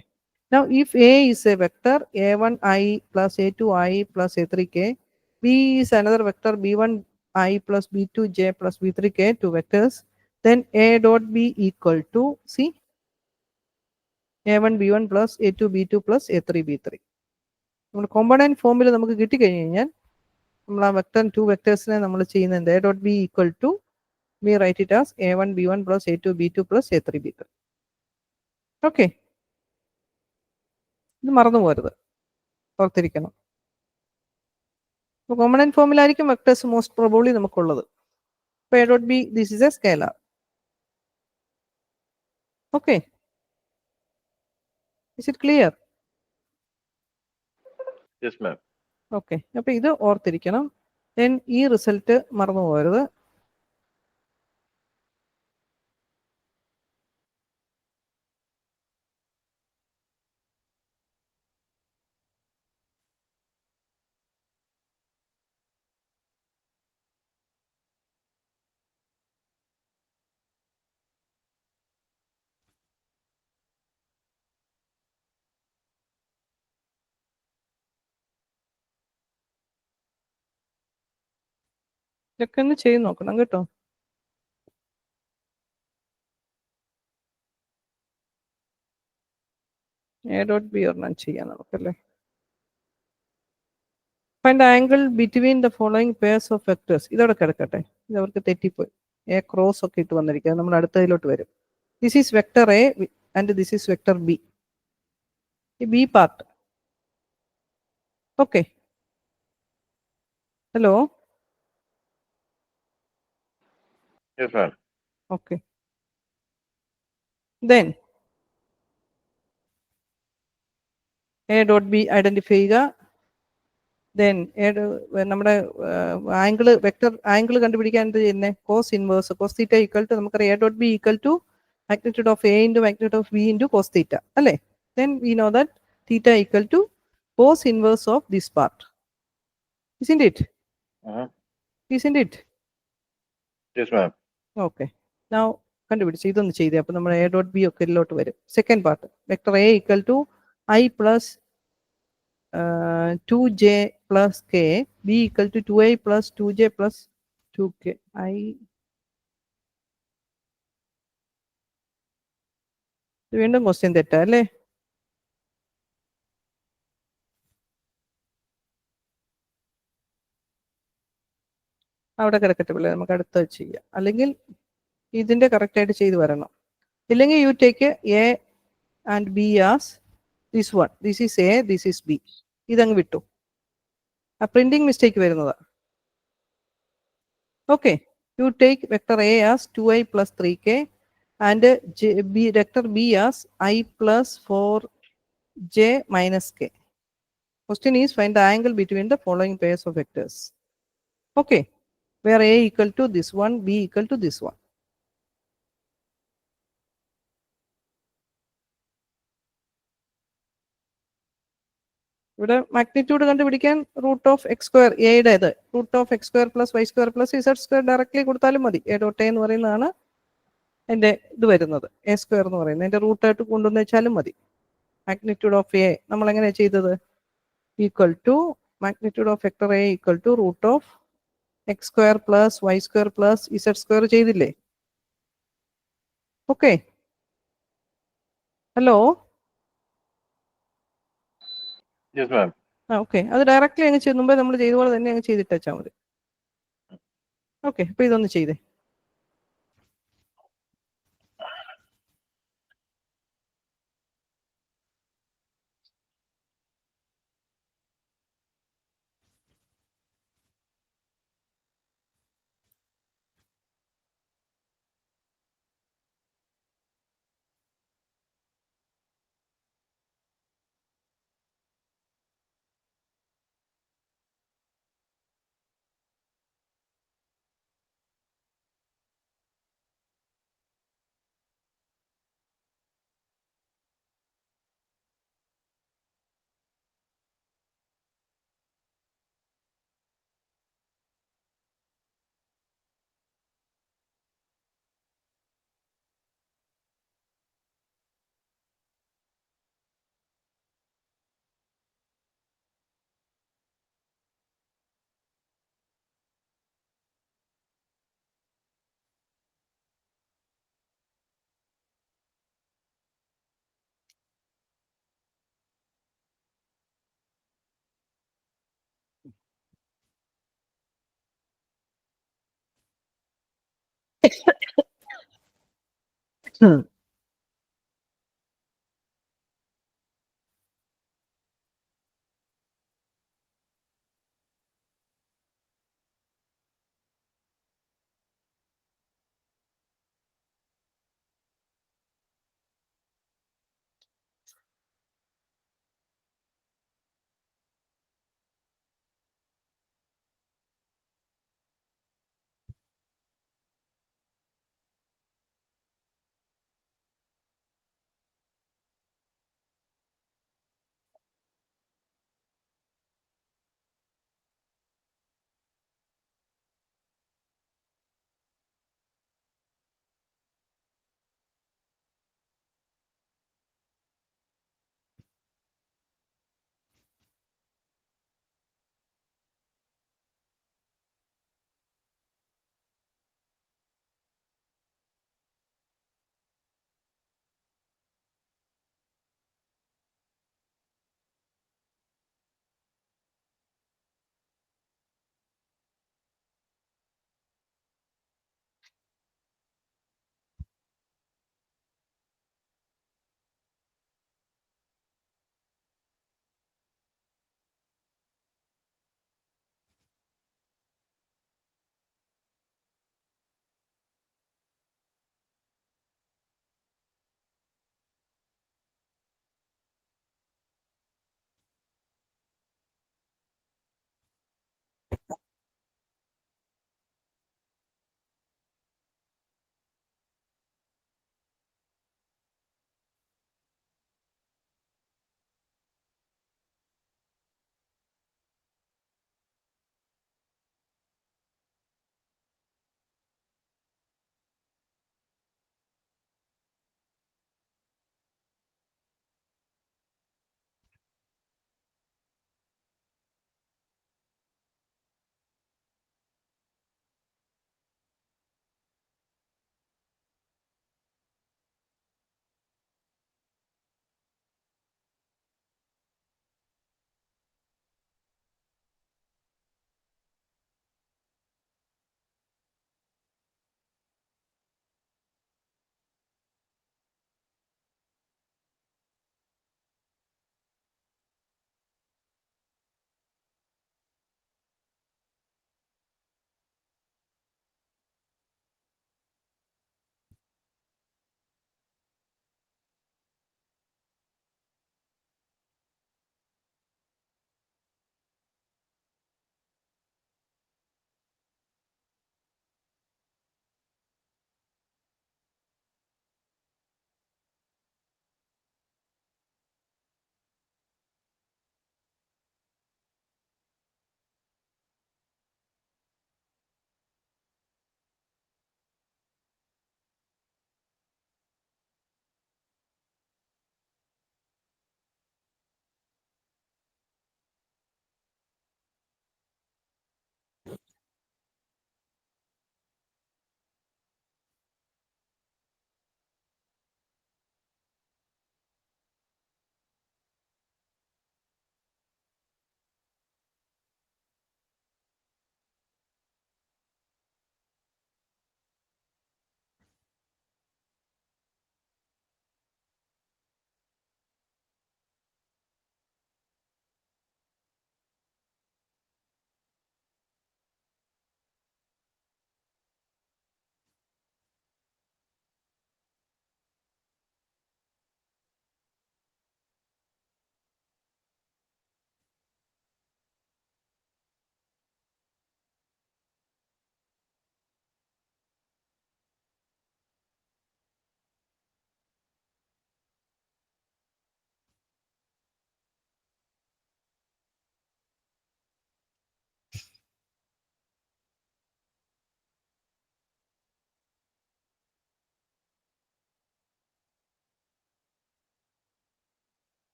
Now, if A is a vector A1i plus A2i plus A3k, B is another vector B1i plus B2j plus B3k, two vectors, then A dot B equal to, see, A1 B1 plus A2 B2 plus A3 B3. നമ്മൾ component ഫോമിൽ നമുക്ക് കിട്ടിക്കഴിഞ്ഞാൽ നമ്മൾ ആ vector to വെക്ടേഴ്സിനെ നമ്മൾ ചെയ്യുന്നത് A dot B equal to, we write it as A1 B1 plus A2 B2 plus A3 B3. Okay, ഇത് മറന്നു പോരുത്, ഓർത്തിരിക്കണം. അപ്പോൾ കോമ്പണന്റ് ഫോമിലായിരിക്കും വെക്ടേഴ്സ് മോസ്റ്റ് പ്രോബബ്ലി നമുക്കുള്ളത്. അപ്പോൾ A dot B, this is a scalar. Okay, is it clear? Yes, ma'am. Okay, അപ്പോൾ ഇത് ഓർത്തിരിക്കണം. ദെൻ ഈ റിസൾട്ട് മറന്നു പോകരുത്. ഇതൊക്കെ ഒന്ന് ചെയ്ത് നോക്കണം കേട്ടോ. A dot B ഒരെണ്ണം ചെയ്യാം നമുക്കല്ലേ. Find the angle between the following pairs of vectors. ഇതോടെ കിടക്കട്ടെ, ഇത് അവർക്ക് തെറ്റിപ്പോയി. A ക്രോസ് ഒക്കെ ഇട്ട് വന്നിരിക്കുക, നമ്മൾ അടുത്തതിലോട്ട് വരും. This is vector A and this is vector B. ഈ B part. Okay, hello. Yes, ma'am. Okay, then A dot B identify ചെയ്യുക. ദെൻ നമ്മുടെ ആംഗിൾ വെക്ടർ ആംഗിൾ കണ്ടുപിടിക്കാൻ എന്ത് ചെയ്യുന്നത്? Cos inverse cos theta equal to, നമുക്കറിയാം A dot B equal to magnitude of A into magnitude of B into cos theta, അല്ലേ? Then we know that theta equal to cos inverse of this part, isn't it? Isn't it? Yes, ma'am. Okay, now കണ്ടുപിടിച്ചു, ഇതൊന്ന് ചെയ്തേ. അപ്പോൾ നമ്മൾ A dot B ഒക്കെ ഇതിലോട്ട് വരും. Second part, vector A equal to I plus 2j plus k, B equal to 2i plus 2j plus 2k. വീണ്ടും question തെറ്റാ അല്ലേ? അവിടെ കിടക്കട്ടെ പിള്ളേ, നമുക്ക് അടുത്തത് ചെയ്യാം. അല്ലെങ്കിൽ ഇതിന്റെ കറക്റ്റ് ആയിട്ട് ചെയ്തു വരണം. ഇല്ലെങ്കിൽ you take A and B as this one, this is A, this is B. ഇതങ്ങ് വിട്ടു, ആ പ്രിന്റിംഗ് മിസ്റ്റേക്ക് വരുന്നതാ. Okay, you take vector A as 2i plus 3k and vector B as I plus 4j minus k. Question is find the angle between the following pairs of vectors. Okay, where A equal to this one, B equal to this one. ഇവിടെ magnitude കണ്ടുപിടിക്കാൻ root of X square, എയുടേത് root of X square plus Y square plus Z square directly കൊടുത്താലും മതി. A dot A എന്ന് പറയുന്നതാണ് എൻ്റെ ഇത് വരുന്നത്, എ സ്ക്വയർ എന്ന് പറയുന്നത്. എൻ്റെ റൂട്ടായിട്ട് കൊണ്ടുവന്ന് വെച്ചാലും മതി. മാഗ്നിറ്റ്യൂഡ് ഓഫ് എ നമ്മൾ എങ്ങനെയാണ് ചെയ്തത്? Equal to magnitude of vector A equal to root of X square plus Y square plus Z square ചെയ്തില്ലേ? Okay, hello. Yes, ma'am. Okay, അത് ഡയറക്റ്റ്ലി അങ്ങ് മുമ്പേ നമ്മൾ ചെയ്ത പോലെ തന്നെ അങ്ങ് ചെയ്തിട്ടാൽ മതി. ഓക്കെ, അപ്പൊ ഇതൊന്ന് ചെയ്തേ.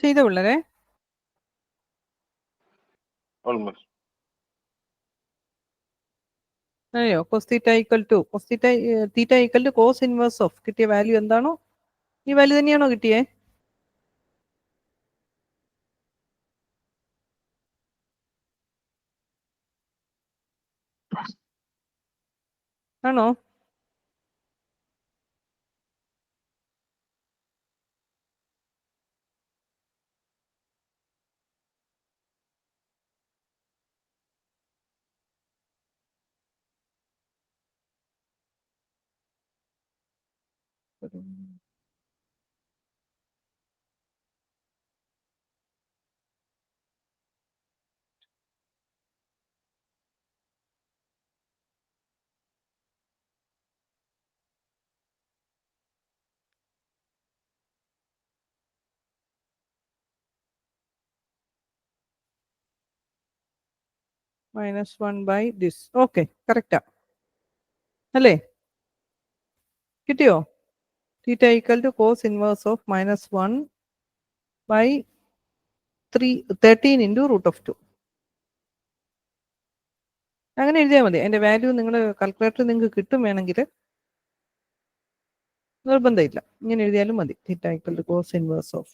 ചെയ്ത പിള്ളേരെ almost. അയ്യോ cos theta equal to theta equal to cos inverse of കിട്ടിയ വാല്യൂ എന്താണോ ഈ വാല്യൂ തന്നെയാണോ കിട്ടിയേ? ആണോ? -1 by this. ഓക്കെ, കറക്റ്റാ അല്ലേ? കിട്ടിയോ? theta equal to cos inverse of -1 by 13 into root of 2. അങ്ങനെ എഴുതിയാൽ മതി. അതിന്റെ വാല്യൂ നിങ്ങൾ കാൽക്കുലേറ്റർ നിങ്ങൾക്ക് കിട്ടും വേണമെങ്കിൽ, നിർബന്ധമില്ല, ഇങ്ങനെ എഴുതിയാലും മതി. theta equal to cos inverse of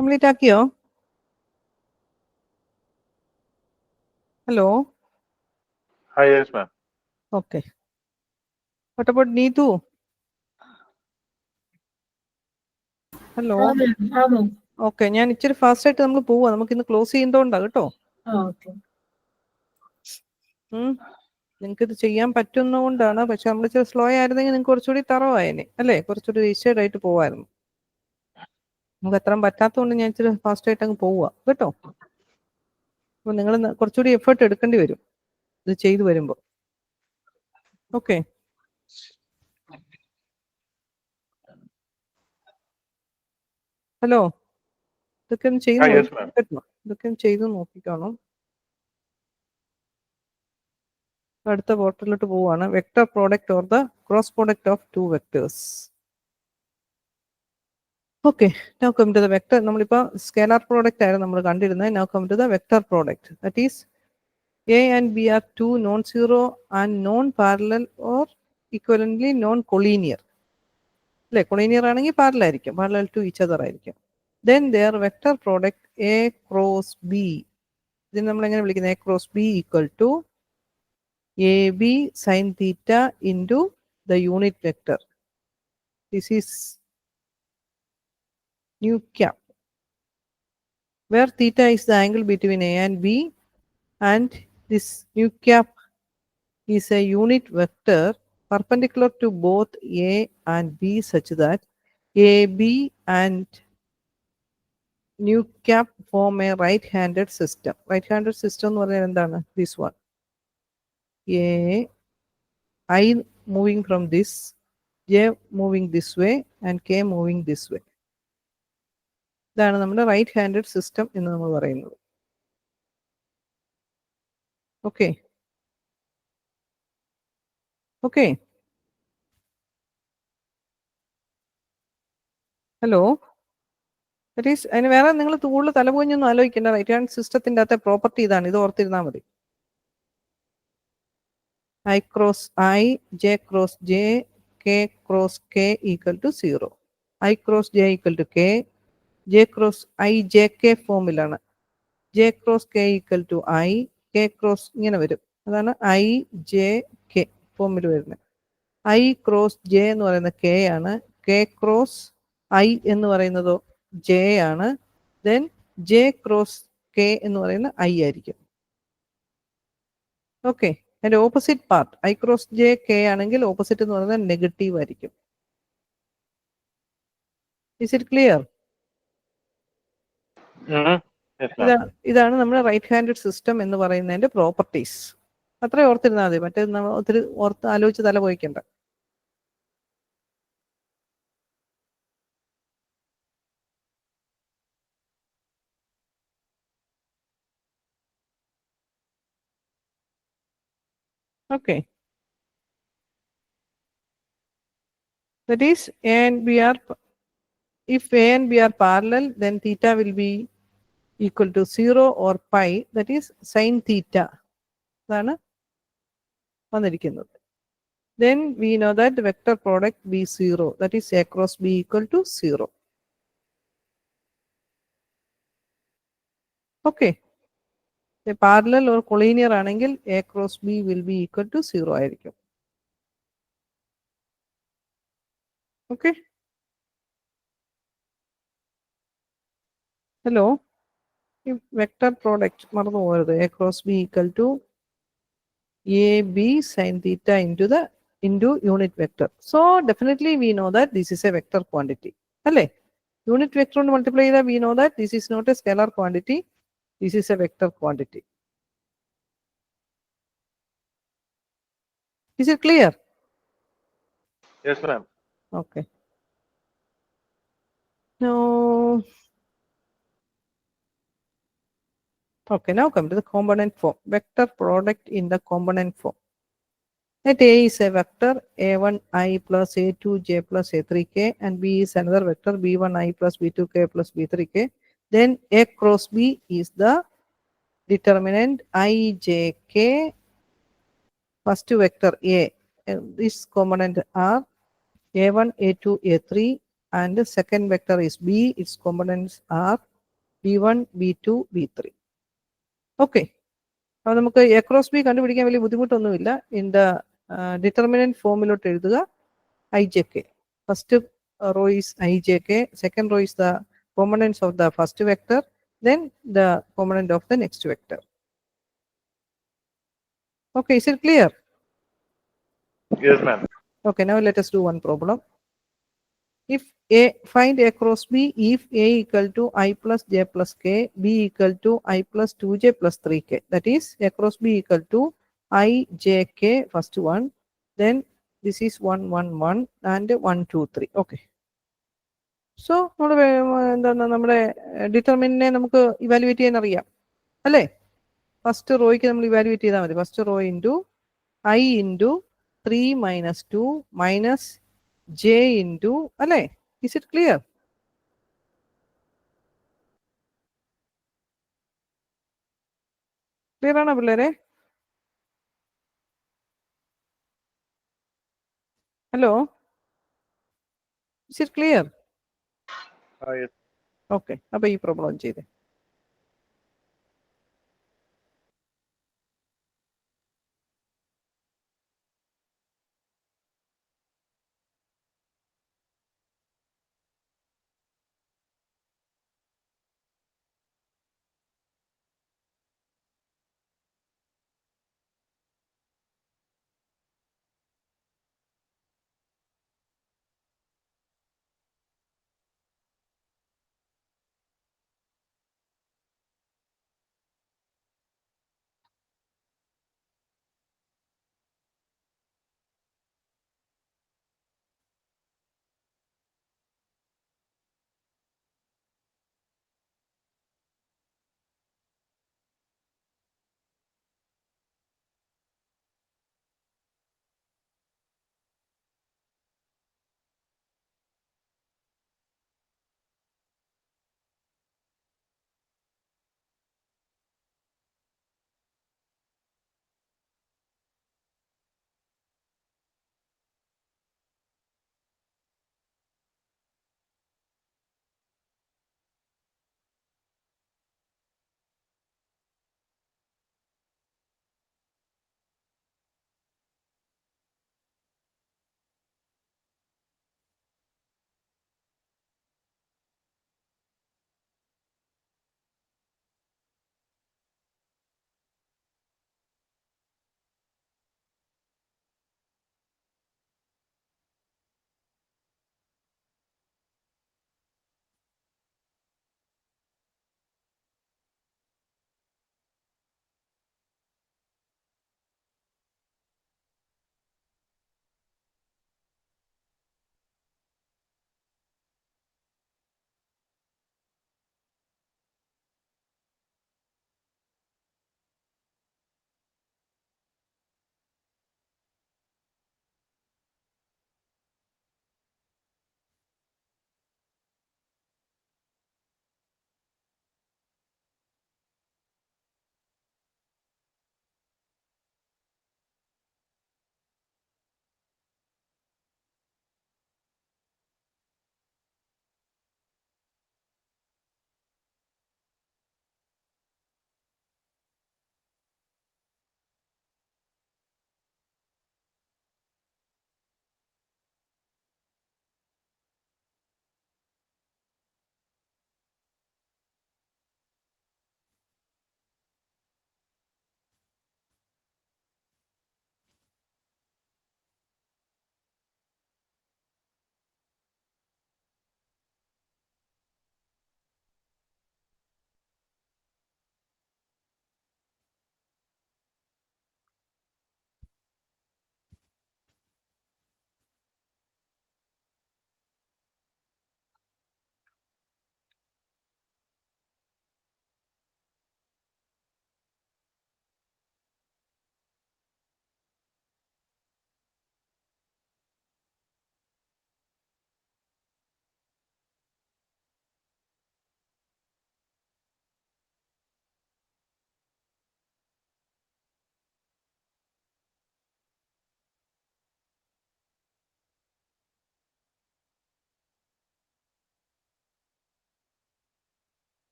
complete ആക്കിയോ? Hello. Hi, yes, ma'am. Okay. What about Neetu? Hello. Okay, ഞാൻ ഇച്ചിരി ഫാസ്റ്റ് ആയിട്ട് നമ്മൾ പോവാ. നമുക്ക് ഇന്ന് ക്ലോസ് ചെയ്യുന്നതുകൊണ്ടാ കേട്ടോ. നിങ്ങൾക്ക് ഇത് ചെയ്യാൻ പറ്റുന്നതുകൊണ്ടാണ്. പക്ഷെ നമ്മൾ ഇച്ചിരി സ്ലോ ആയിരുന്നെങ്കിൽ നിങ്ങൾക്ക് കുറച്ചുകൂടി തറവായനെ അല്ലേ, കുറച്ചുകൂടി രജിസ്റ്റേർഡ് ആയിട്ട് പോവായിരുന്നു. നമുക്ക് അത്രയും പറ്റാത്തതുകൊണ്ട് ഞാൻ ഇച്ചിരി ഫാസ്റ്റ് ആയിട്ട് അങ്ങ് പോവുക കേട്ടോ. അപ്പോൾ നിങ്ങൾ കുറച്ചുകൂടി എഫേർട്ട് എടുക്കേണ്ടി വരും ഇത് ചെയ്തു വരുമ്പോൾ. ഓക്കെ. ഹലോ. ഇതൊക്കെ ഒന്ന് ചെയ്ത് നോക്കിക്കോ. ഇതൊക്കെ ഒന്ന് ചെയ്ത് നോക്കിക്കാണോ. അടുത്ത പോർട്ടലിലോട്ട് പോവാണ്. Vector product or the cross product of two vectors. Okay, now come to the vector. നമ്മളിപ്പോൾ സ്കേലാർ പ്രോഡക്റ്റ് ആയിരുന്നു നമ്മൾ കണ്ടിരുന്നത്. Now come to the vector product. That is A and B are two non-zero and non-parallel or equivalently non-collinear. അല്ലേ, collinear ആണെങ്കിൽ parallel ആയിരിക്കും, parallel to each other ആയിരിക്കും. Then their vector product A cross B, ഇതിന് നമ്മൾ എങ്ങനെ വിളിക്കുന്നത്? A cross B equal to AB sin theta into the unit vector. This is nu cap, where theta is the angle between A and B, and this nu cap is a unit vector perpendicular to both A and B such that AB and nu cap form a right-handed system. Right-handed system എന്ന് പറഞ്ഞാൽ എന്താണ്? This one. I moving from this, J moving this way, and K moving this way. ഇതാണ് നമ്മുടെ right handed system എന്ന് നമ്മൾ പറയുന്നത്. Okay. Okay. Hello. That is, അതിന് വേറെ നിങ്ങൾ കൂടുതൽ തലപോഞ്ഞൊന്നും ആലോചിക്കേണ്ട. റൈറ്റ് ഹാൻഡ് സിസ്റ്റത്തിൻ്റെ അകത്തെ പ്രോപ്പർട്ടി ഇതാണ്. ഇത് ഓർത്തിരുന്നാൽ മതി. I cross I, J cross J, K cross K equal to 0. I cross J equal to K, J cross I, J K ഫോമിലാണ്. J cross K equal to I, K cross ഇങ്ങനെ വരും. അതാണ് I, J, K ഫോമിൽ വരുന്നത്. I cross J എന്ന് പറയുന്നത് K ആണ്. K cross I എന്ന് പറയുന്നതോ J ആണ്. Then J cross K എന്ന് പറയുന്നത് I ആയിരിക്കും. ഓക്കെ. അതിന്റെ opposite part I cross J K ആണെങ്കിൽ ഓപ്പോസിറ്റ് എന്ന് പറയുന്നത് നെഗറ്റീവ് ആയിരിക്കും. Is it clear? ഇതാണ് നമ്മുടെ റൈറ്റ് ഹാൻഡഡ് സിസ്റ്റം എന്ന് പറയുന്നതിന്റെ പ്രോപ്പർട്ടീസ്. അത്രയും ഓർത്തിരുന്നാൽ മതി. മറ്റേ നമ്മൾ ഒത്തിരി ആലോചിച്ച് തല പോയിക്കണ്ട. Okay. That is, A and B are, if A and B are parallel, then theta will be equal to 0 or pi, that is sin theta. അതാണ് വന്നിരിക്കുന്നത്. Then we know that the vector product B 0, that is A cross B equal to 0. Okay. A parallel or collinear ആണെങ്കിൽ A cross B will be equal to 0 ആയിരിക്കും. Okay. Hello. If vector product മറന്നു പോകരുത്. A cross B equal to AB sin theta into unit vector. So definitely we know that this is a vector quantity. അല്ലേ? Unit vector കൊണ്ട് multiply ചെയ്താൽ we know that this is not a scalar quantity. This is a vector quantity. Is it clear? Yes, ma'am. Okay. Now, okay, now come to the component form. Vector product in the component form. Let A is a vector A1i plus A2j plus A3k, and B is another vector B1i plus B2k plus B3k. Then A cross B is the determinant ijk. First vector A, this component are A1, A2, A3, and the second vector is B, its components are B1, B2, B3. Okay, അപ്പോൾ നമുക്ക് A cross B കണ്ടുപിടിക്കാൻ വലിയ ബുദ്ധിമുട്ടൊന്നുമില്ല. In the determinant ഫോമിലോട്ട് എഴുതുക I J K. First row is I J K, second row is the components of the first vector, then the component of the next vector. Okay, is it clear? Yes, ma'am. Okay, now let us do one problem. If find a cross b if a equal to I plus j plus k, b equal to I plus 2j plus 3k. That is a cross b equal to I j k, first one, then this is 1 1 1 and 1 2 3. Okay. So നമ്മൾ എന്താണ് നമ്മുടെ ഡിറ്റർമിനെ നമുക്ക് evaluate ചെയ്യാൻ അറിയാം അല്ലേ? First റോയ്ക്ക് നമ്മൾ evaluate ചെയ്താൽ മതി. First row into I into 3 minus 2 minus J into, അല്ലേ? Is it clear? ക്ലിയർ ആണോ പിള്ളേരെ? Hello, is it clear? Yes. Okay, അപ്പോൾ ഈ പ്രോബ്ലം ചെയ്തേ.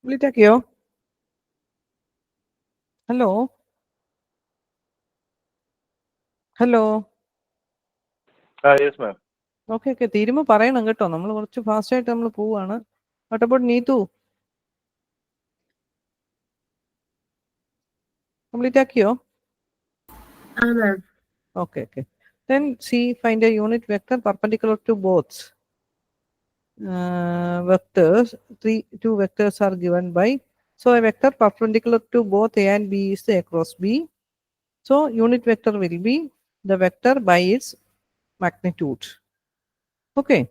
കംപ്ലീറ്റ് ആക്കിയോ? Hello hello. Yes, ma'am. Okay തീരുമ്പോൾ പറയണം കേട്ടോ, നമ്മൾ കുറച്ച് ഫാസ്റ്റ് ആയിട്ട് നമ്മൾ പോവാണ്. What about Neetu? കംപ്ലീറ്റ് ആക്കിയോ? Okay. Then see, find a unit vector perpendicular to both vectors. Two vectors are given by, so a vector perpendicular to both A and B is A cross B. So unit vector will be the vector by its magnitude. Okay.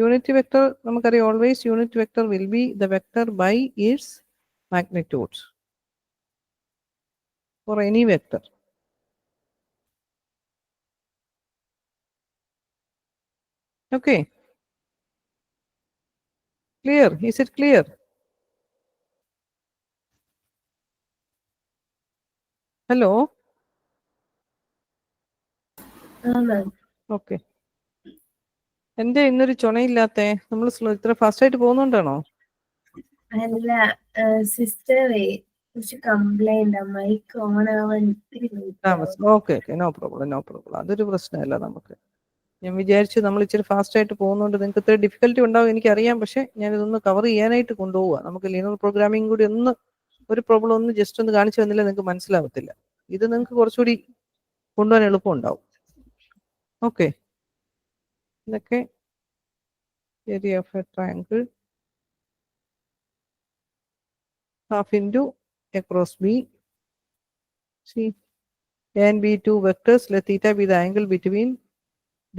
Unity vector, namakari always unit vector will be the vector by its magnitude for any vector. Okay. Clear? Is it clear? Hello? Okay. എന്റെ ഇന്നൊരു ചുണയില്ലാത്ത, നമ്മൾ ഇത്ര fast ആയിട്ട് പോകുന്നുണ്ടാണോ? അല്ല സിസ്റ്ററെ കുറച്ച് complaint mic on ആവാൻ okay no problem. അതൊരു പ്രശ്നമല്ല നമുക്ക്. ഞാൻ വിചാരിച്ചു നമ്മൾ ഇച്ചിരി ഫാസ്റ്റ് ആയിട്ട് പോകുന്നതുകൊണ്ട് നിങ്ങൾക്ക് ഇത്ര ഡിഫിക്കൽറ്റി ഉണ്ടാവും എനിക്കറിയാം, പക്ഷെ ഞാൻ ഇതൊന്ന് കവർ ചെയ്യാനായിട്ട് കൊണ്ടുപോവുക. നമുക്ക് ലീനിയർ പ്രോഗ്രാമിംഗ് കൂടി ഒരു പ്രോബ്ലം ഒന്ന് ജസ്റ്റ് ഒന്ന് കാണിച്ചു തന്നില്ല നിങ്ങൾക്ക് മനസ്സിലാവത്തില്ല. ഇത് നിങ്ങൾക്ക് കുറച്ചുകൂടി കൊണ്ടുപോകാൻ എളുപ്പം ഉണ്ടാവും. ഓക്കെ. ഇതൊക്കെ area of A triangle half into A cross B. See, A and B two vectors. Let theta be the angle between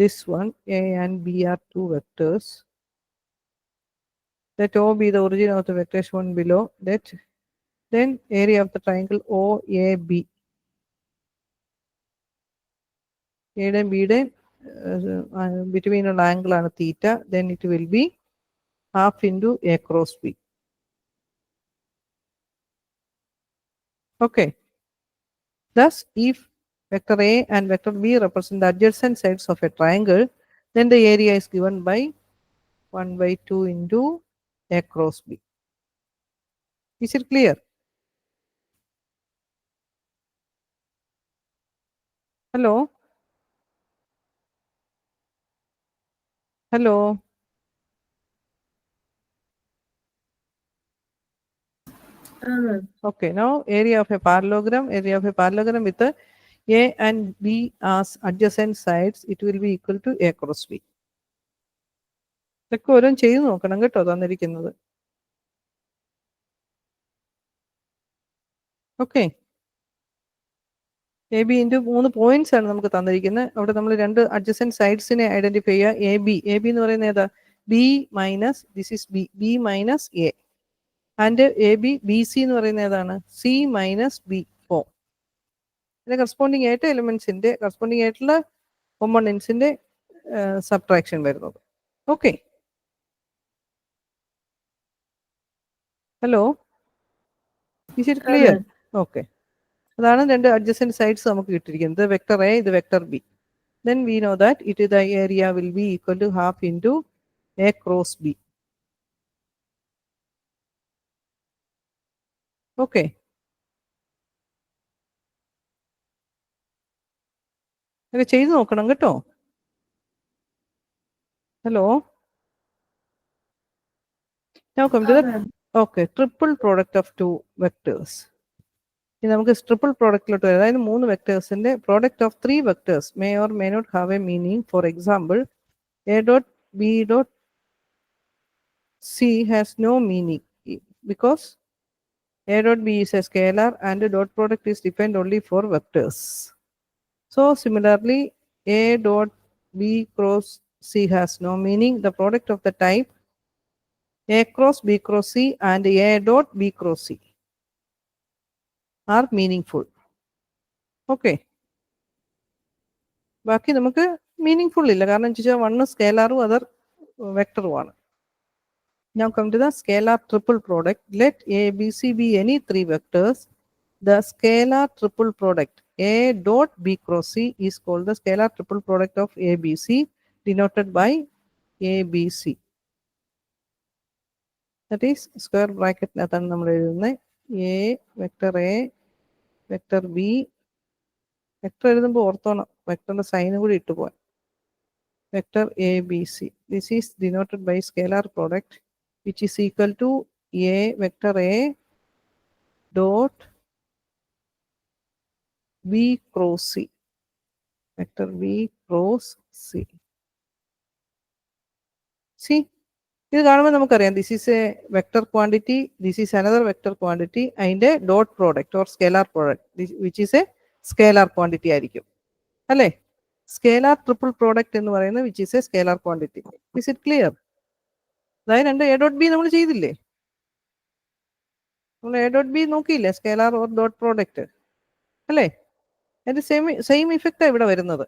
this one. A and B are two vectors. Let O be the origin of the vector shown below. Then area of the triangle OAB. A and B between an angle and theta. Then it will be half into A cross B. Okay. Thus, if vector A and vector B represent the adjacent sides of a triangle, then the area is given by 1/2 into A cross B. Is it clear? Hello? Okay, now area of a parallelogram with A and B as adjacent sides, it will be equal to A cross B. ഇതൊക്കെ ഓരോന്നും ചെയ്ത് നോക്കണം കേട്ടോ തന്നിരിക്കുന്നത്. Okay. A B into 3 points ആണ് നമുക്ക് തന്നിരിക്കുന്നത്. അവിടെ നമ്മൾ രണ്ട് അഡ്ജസൻറ്റ് സൈഡ്സിനെ ഐഡന്റിഫൈ ചെയ്യുക. എ ബി എന്ന് പറയുന്നത് ഏതാ? B minus this is B minus A. And A B C എന്ന് പറയുന്നത് ഏതാണ്? C minus B 4. അതിന്റെ കറസ്പോണ്ടിങ് ആയിട്ട് എലിമെന്റ്സിന്റെ കറസ്പോണ്ടിങ് ആയിട്ടുള്ള കോമ്പണൻസിന്റെ സബ്ട്രാക്ഷൻ വരുന്നത്. Okay. Hello, is it clear? Okay. അതാണ് രണ്ട് അഡ്ജസൻറ്റ് സൈഡ്സ് നമുക്ക് കിട്ടിയിരിക്കുന്നത്. വെക്ടർ എ, ഇത് vector B. Then we know that the area will be equal to half into A cross B. Okay. ഇത് ചെയ്ത് നോക്കണം കേട്ടോ. Hello. Now come to the triple product of two vectors. ഇനി നമുക്ക് triple പ്രോഡക്റ്റിലോട്ട് വരാം. അതായത് 3 വെക്ടേഴ്സിന്റെ product of 3 vectors may or may not have a meaning. For example, A dot B dot C has no meaning because A dot B is a scalar and the dot product is defined only for vectors. So similarly, A dot B cross C has no meaning. The product of the type A cross B cross C and A dot B cross C are meaningful. Okay. ബാക്കി നമുക്ക് meaning ഇല്ല, കാരണം എന്താ വെച്ചാൽ one സ്കേലാറും other വെക്ടറുമാണ്. Now come to the scalar triple product. Let A, B, C be any 3 vectors. The scalar triple product A dot B cross C is called the scalar triple product of A, B, C, denoted by A, B, C. That is square ബ്രാക്കറ്റിനകത്താണ് നമ്മൾ എഴുതുന്നത് A vector B. Vector എഴുതുമ്പോൾ ഓർത്തോണം വെക്ടറിന്റെ സൈനും കൂടി ഇട്ടു പോകാൻ. Vector A B C. This is denoted by scalar product which is equal to a vector A dot B cross C. Vector B cross C. C ഇത് കാണുമ്പോൾ നമുക്കറിയാം this is a vector quantity, this is another vector quantity. അതിന്റെ dot product or scalar product which is a scalar quantity ആയിരിക്കും അല്ലേ. Scalar triple product എന്ന് പറയുന്നത് which is a scalar quantity. Is it clear? അതായത് രണ്ട് A dot B നമ്മൾ ചെയ്തില്ലേ, നമ്മൾ എ ഡോട്ട് ബി നോക്കിയില്ലേ, സ്കേലാർ ഓർ ഡോട്ട് പ്രോഡക്റ്റ് അല്ലേ. അതിന്റെ സെയിം ഇഫക്റ്റാണ് ഇവിടെ വരുന്നത്.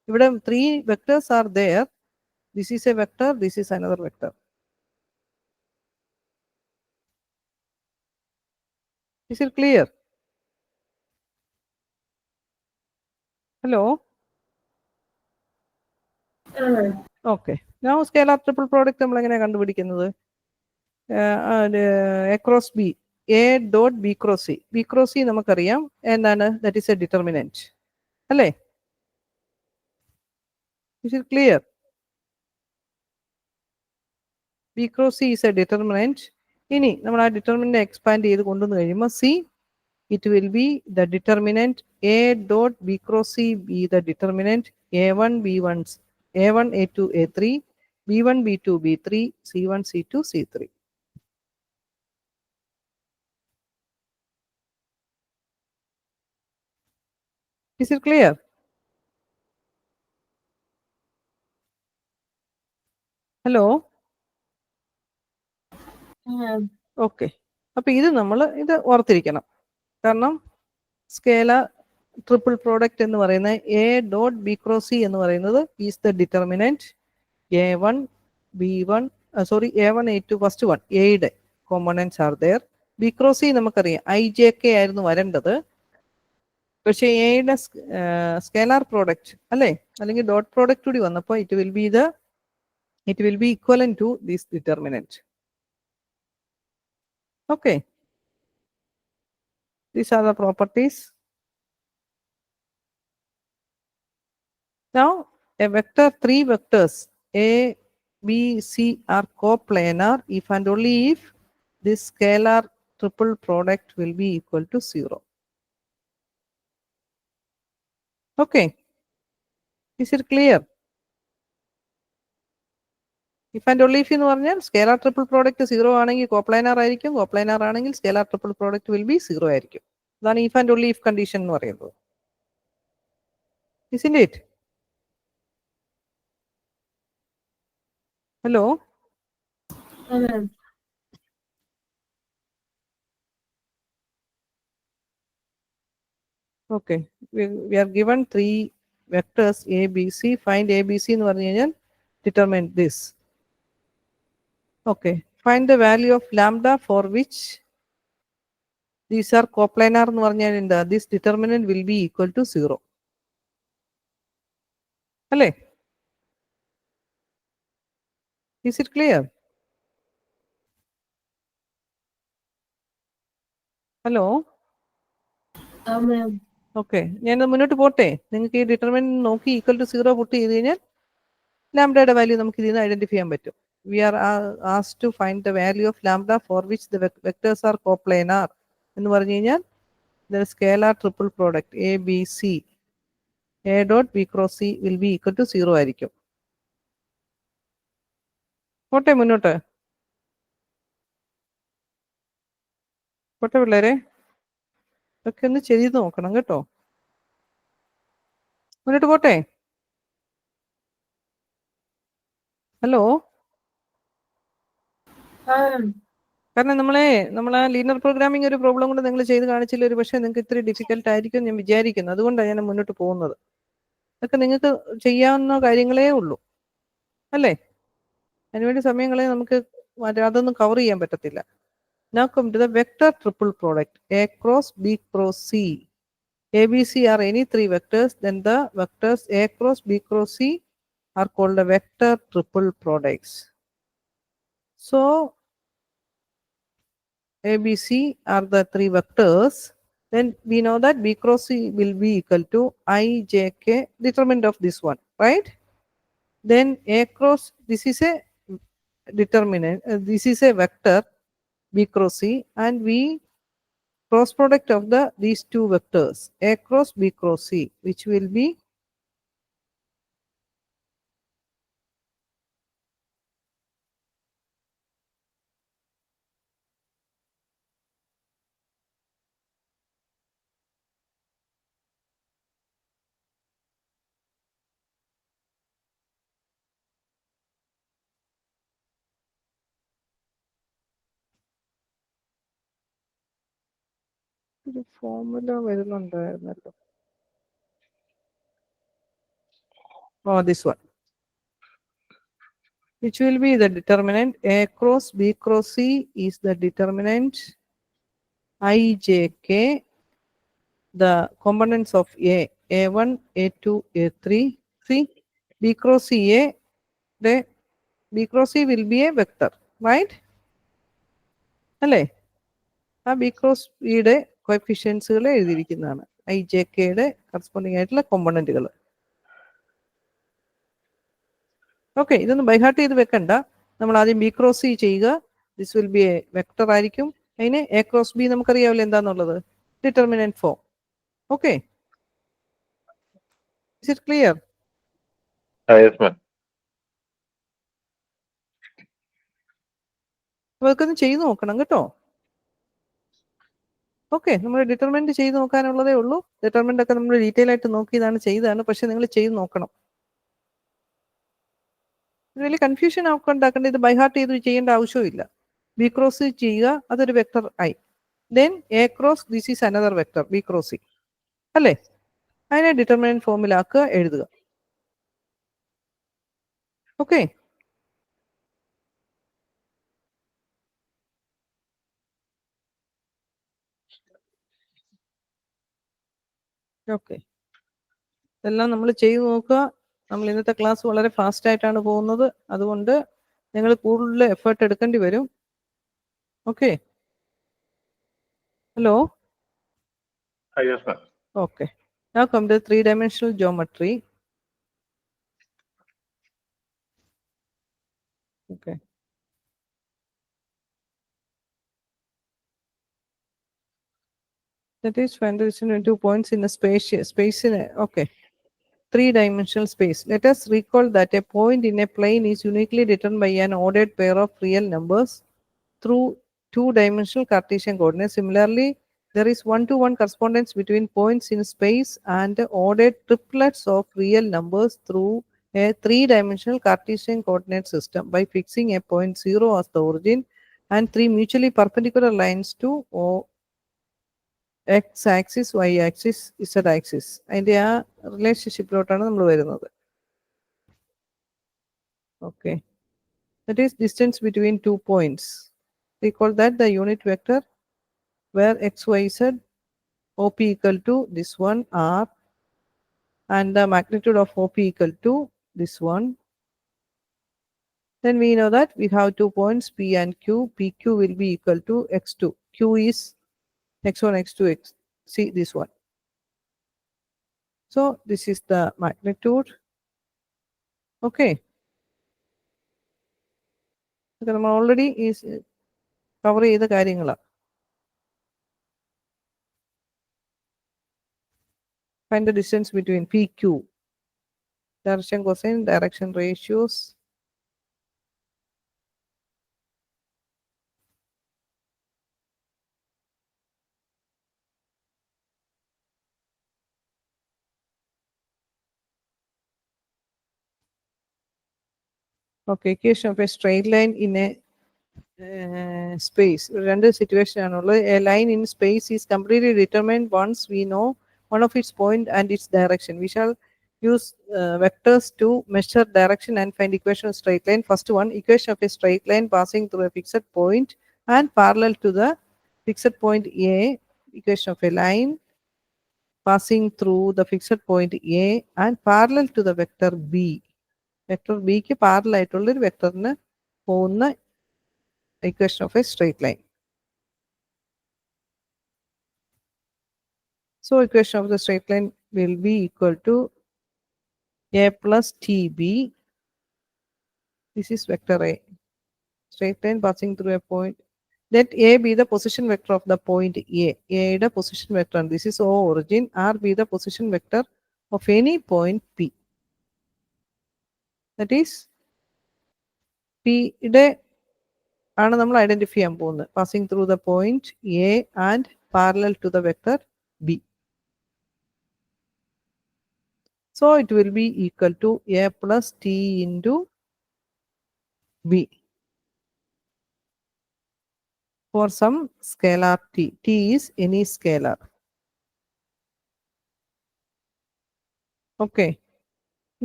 ഇവിടെ 3 vectors are there. This is a vector, this is another vector. Is it clear? Hello? Okay. Now scalar triple product നമ്മൾ എങ്ങനെയാണ് കണ്ടുപിടിക്കുന്നത്? across B. A dot B cross C. B cross C നമുക്കറിയാം എന്താണ്, that is a determinant. അല്ലേ? Is it clear? B cross C is a determinant. ഇനി നമ്മൾ ആ determinant expand ചെയ്ത് കൊണ്ടുവന്ന് കഴിയുമ്പോൾ C it will B the determinant A dot B cross C B the determinant A1 B1 A1 A2 A3 B1 B2 B3 C1 C2 C3. Is it clear? Hello? Okay. അപ്പൊ ഇത് നമ്മൾ ഇത് ഓർത്തിരിക്കണം. കാരണം scalar triple product എന്ന് പറയുന്നത് A dot B cross C എന്ന് പറയുന്നത് is the determinant A1 B1 A1 A2 first one എയുടെ components are there. B cross C നമുക്കറിയാം IJK ആയിരുന്നു വരേണ്ടത്, പക്ഷേ എയുടെ സ്കേലാർ പ്രോഡക്റ്റ് അല്ലേ, അല്ലെങ്കിൽ ഡോട്ട് പ്രോഡക്റ്റ് കൂടി വന്നപ്പോൾ it will be equal to this determinant. Okay, these are the properties. Now a vector, 3 vectors A, B, C are coplanar if and only if this scalar triple product will be equal to 0. Okay, is it clear? If and only if എന്ന് പറഞ്ഞാൽ scalar triple product 0 ആണെങ്കിൽ coplanar ആയിരിക്കും, coplanar ആണെങ്കിൽ scalar triple product will be 0 ആയിരിക്കും. അതാണ് if and only if condition എന്ന് പറയുന്നത്. Isn't it? Hello? Okay, we are given 3 vectors A, B, C. Find A, B, C എന്ന് പറഞ്ഞു കഴിഞ്ഞാൽ determine this. Okay, find the value of lambda for which these are coplanar എന്ന് പറഞ്ഞാൽ എന്താ, this determinant will be equal to 0. അല്ലേ? Is it clear? Hello? Okay, ഞാൻ മുന്നോട്ട് പോട്ടെ. നിങ്ങൾക്ക് ഈ ഡിറ്റർമിനന്റ് നോക്കി ഈക്വൽ ടു 0 പുട്ട് ചെയ്ത് കഴിഞ്ഞാൽ ലാംഡയുടെ വാല്യൂ നമുക്ക് ഇതിൽ നിന്ന് ഐഡന്റിഫൈ ചെയ്യാൻ പറ്റും. We are asked to find the value of lambda for which the vectors are coplanar. എന്ന് പറഞ്ഞു കഴിഞ്ഞാൽ the scalar triple product A, B, C, A dot B cross C will be equal to 0 ആയിരിക്കും. പോട്ടെ മുന്നോട്ട്. പോട്ടെ പിള്ളേരെ, ഒക്കെ ഒന്ന് ചെയ്ത് നോക്കണം കേട്ടോ. മുന്നോട്ട് പോട്ടെ. ഹലോ? കാരണം നമ്മളെ ലീനിയർ പ്രോഗ്രാമിംഗ് ഒരു പ്രോബ്ലം കൊണ്ട് നിങ്ങൾ ചെയ്ത് കാണിച്ചില്ല, ഒരു പക്ഷേ നിങ്ങൾക്ക് ഇത്തിരി ഡിഫിക്കൽട്ട് ആയിരിക്കും ഞാൻ വിചാരിക്കുന്നു. അതുകൊണ്ടാണ് ഞാൻ മുന്നോട്ട് പോകുന്നത്. അതൊക്കെ നിങ്ങൾക്ക് ചെയ്യാവുന്ന കാര്യങ്ങളേ ഉള്ളൂ അല്ലേ. അതിനുവേണ്ടി സമയങ്ങളെ നമുക്ക് അതൊന്നും കവർ ചെയ്യാൻ പറ്റത്തില്ല. Now come to the vector triple product A cross B cross C. A, B, C are any 3 vectors, then the vectors A cross B cross C are called the vector triple products. So A, B, C are the three vectors, then we know that B cross C will be equal to I, J, K, determinant of this one, right? Then A cross, this is a determinant, this is a vector B cross C, and we cross product of these two vectors A cross B cross C, which will be ഒരു formula വരുന്നുണ്ടായിരുന്നല്ലോ. Oh, this one, which will be the determinant A cross B cross C is the determinant I, J, K, the components of A, A1, A2, A3. See, B cross C, the B cross C will be a vector, right? അല്ലേ? ആ B cross ബിയുടെ കോഎഫിഷ്യൻസുകൾ എഴുതിയിരിക്കുന്നതാണ്, I J കെയുടെ corresponding ആയിട്ടുള്ള കോമ്പണന്റുകൾ. Okay, ഇതൊന്നും by heart ചെയ്ത് വെക്കണ്ട. നമ്മൾ ആദ്യം ബി ക്രോസ് സി ചെയ്യുക. This will be a vector ആയിരിക്കും. അതിന് എ ക്രോസ് ബി നമുക്കറിയാവില്ല എന്താന്നുള്ളത്, determinant form. Okay, is it clear? Yes, ma'am. അതൊക്കെ ചെയ്ത് നോക്കണം കേട്ടോ. ഓക്കെ, നമ്മൾ ഡിറ്റർമിനന്റ് ചെയ്ത് നോക്കാനുള്ളതേ ഉള്ളൂ. ഡിറ്റർമിനന്റ് ഒക്കെ നമ്മൾ ഡീറ്റെയിൽ ആയിട്ട് നോക്കിയതാണ്, ചെയ്തതാണ്. പക്ഷെ നിങ്ങൾ ചെയ്ത് നോക്കണം. വലിയ കൺഫ്യൂഷൻ ഉണ്ടാക്കേണ്ട, ഇത് ബൈഹാർട്ട് ചെയ്ത് ചെയ്യേണ്ട ആവശ്യമില്ല. ബി ക്രോസ് ചെയ്യുക, അതൊരു vector I. Then A cross, this is another vector B cross C, അല്ലേ? അതിനെ ഡിറ്റർമിനന്റ് ഫോമിലാക്കുക, എഴുതുക. ഓക്കെ, ഓക്കെ, ഇതെല്ലാം നമ്മൾ ചെയ്തു നോക്കുക. നമ്മൾ ഇന്നത്തെ ക്ലാസ് വളരെ ഫാസ്റ്റ് ആയിട്ടാണ് പോകുന്നത്, അതുകൊണ്ട് നിങ്ങൾ കൂടുതൽ എഫേർട്ട് എടുക്കേണ്ടി വരും. Okay, hello? Yes, ma'am. Okay, now come to three-dimensional geometry. Okay, that is find the distance between 2 points in a space in a, okay, three-dimensional space. Let us recall that a point in a plane is uniquely determined by an ordered pair of real numbers through two-dimensional Cartesian coordinates. Similarly, there is one-to-one correspondence between points in space and ordered triplets of real numbers through a three-dimensional Cartesian coordinate system by fixing a point 0 as the origin and three mutually perpendicular lines to x-axis, y-axis, z-axis. അതിൻ്റെ ആ റിലേഷൻഷിപ്പിലോട്ടാണ് നമ്മൾ വരുന്നത്. Okay, that is distance between 2 points. Recall that the unit vector where x, y, z, OP equal to this one R, and the magnitude of OP equal to this one. Then we know that we have 2 points P and Q. PQ will be equal to x2. Q is x1, x2, x. See this one. So this is the magnitude. Okay. നമ്മൾ already cover ചെയ്ത കാര്യങ്ങളാണ്. Find the distance between PQ. Direction cosine, direction ratios. Okay, equation of a straight line in a space. Random situation ആണുള്ളത്. A line in space is completely determined once we know one of its point and its direction. We shall use vectors to measure direction and find equation of straight line. First one, equation of a straight line passing through a fixed point and parallel to the fixed point A. Equation of a line passing through the fixed point A and parallel to the vector B. Vector ബിക്ക് parallel ആയിട്ടുള്ള ഒരു വെക്ടറിന് പോകുന്ന equation of a straight line. So equation of the straight line will be equal to a plus tb. This is vector A. Straight line passing through a point. Let A be the position vector of the point A. A the position vector. This is O origin. R be the position vector of any point P. That is P യുടെ ആണ് നമ്മൾ identify ചെയ്യാൻ പോകുന്നത്. Passing through the point A and parallel to the vector B. So it will be equal to a plus t into b for some scalar t. T is any scalar. Okay.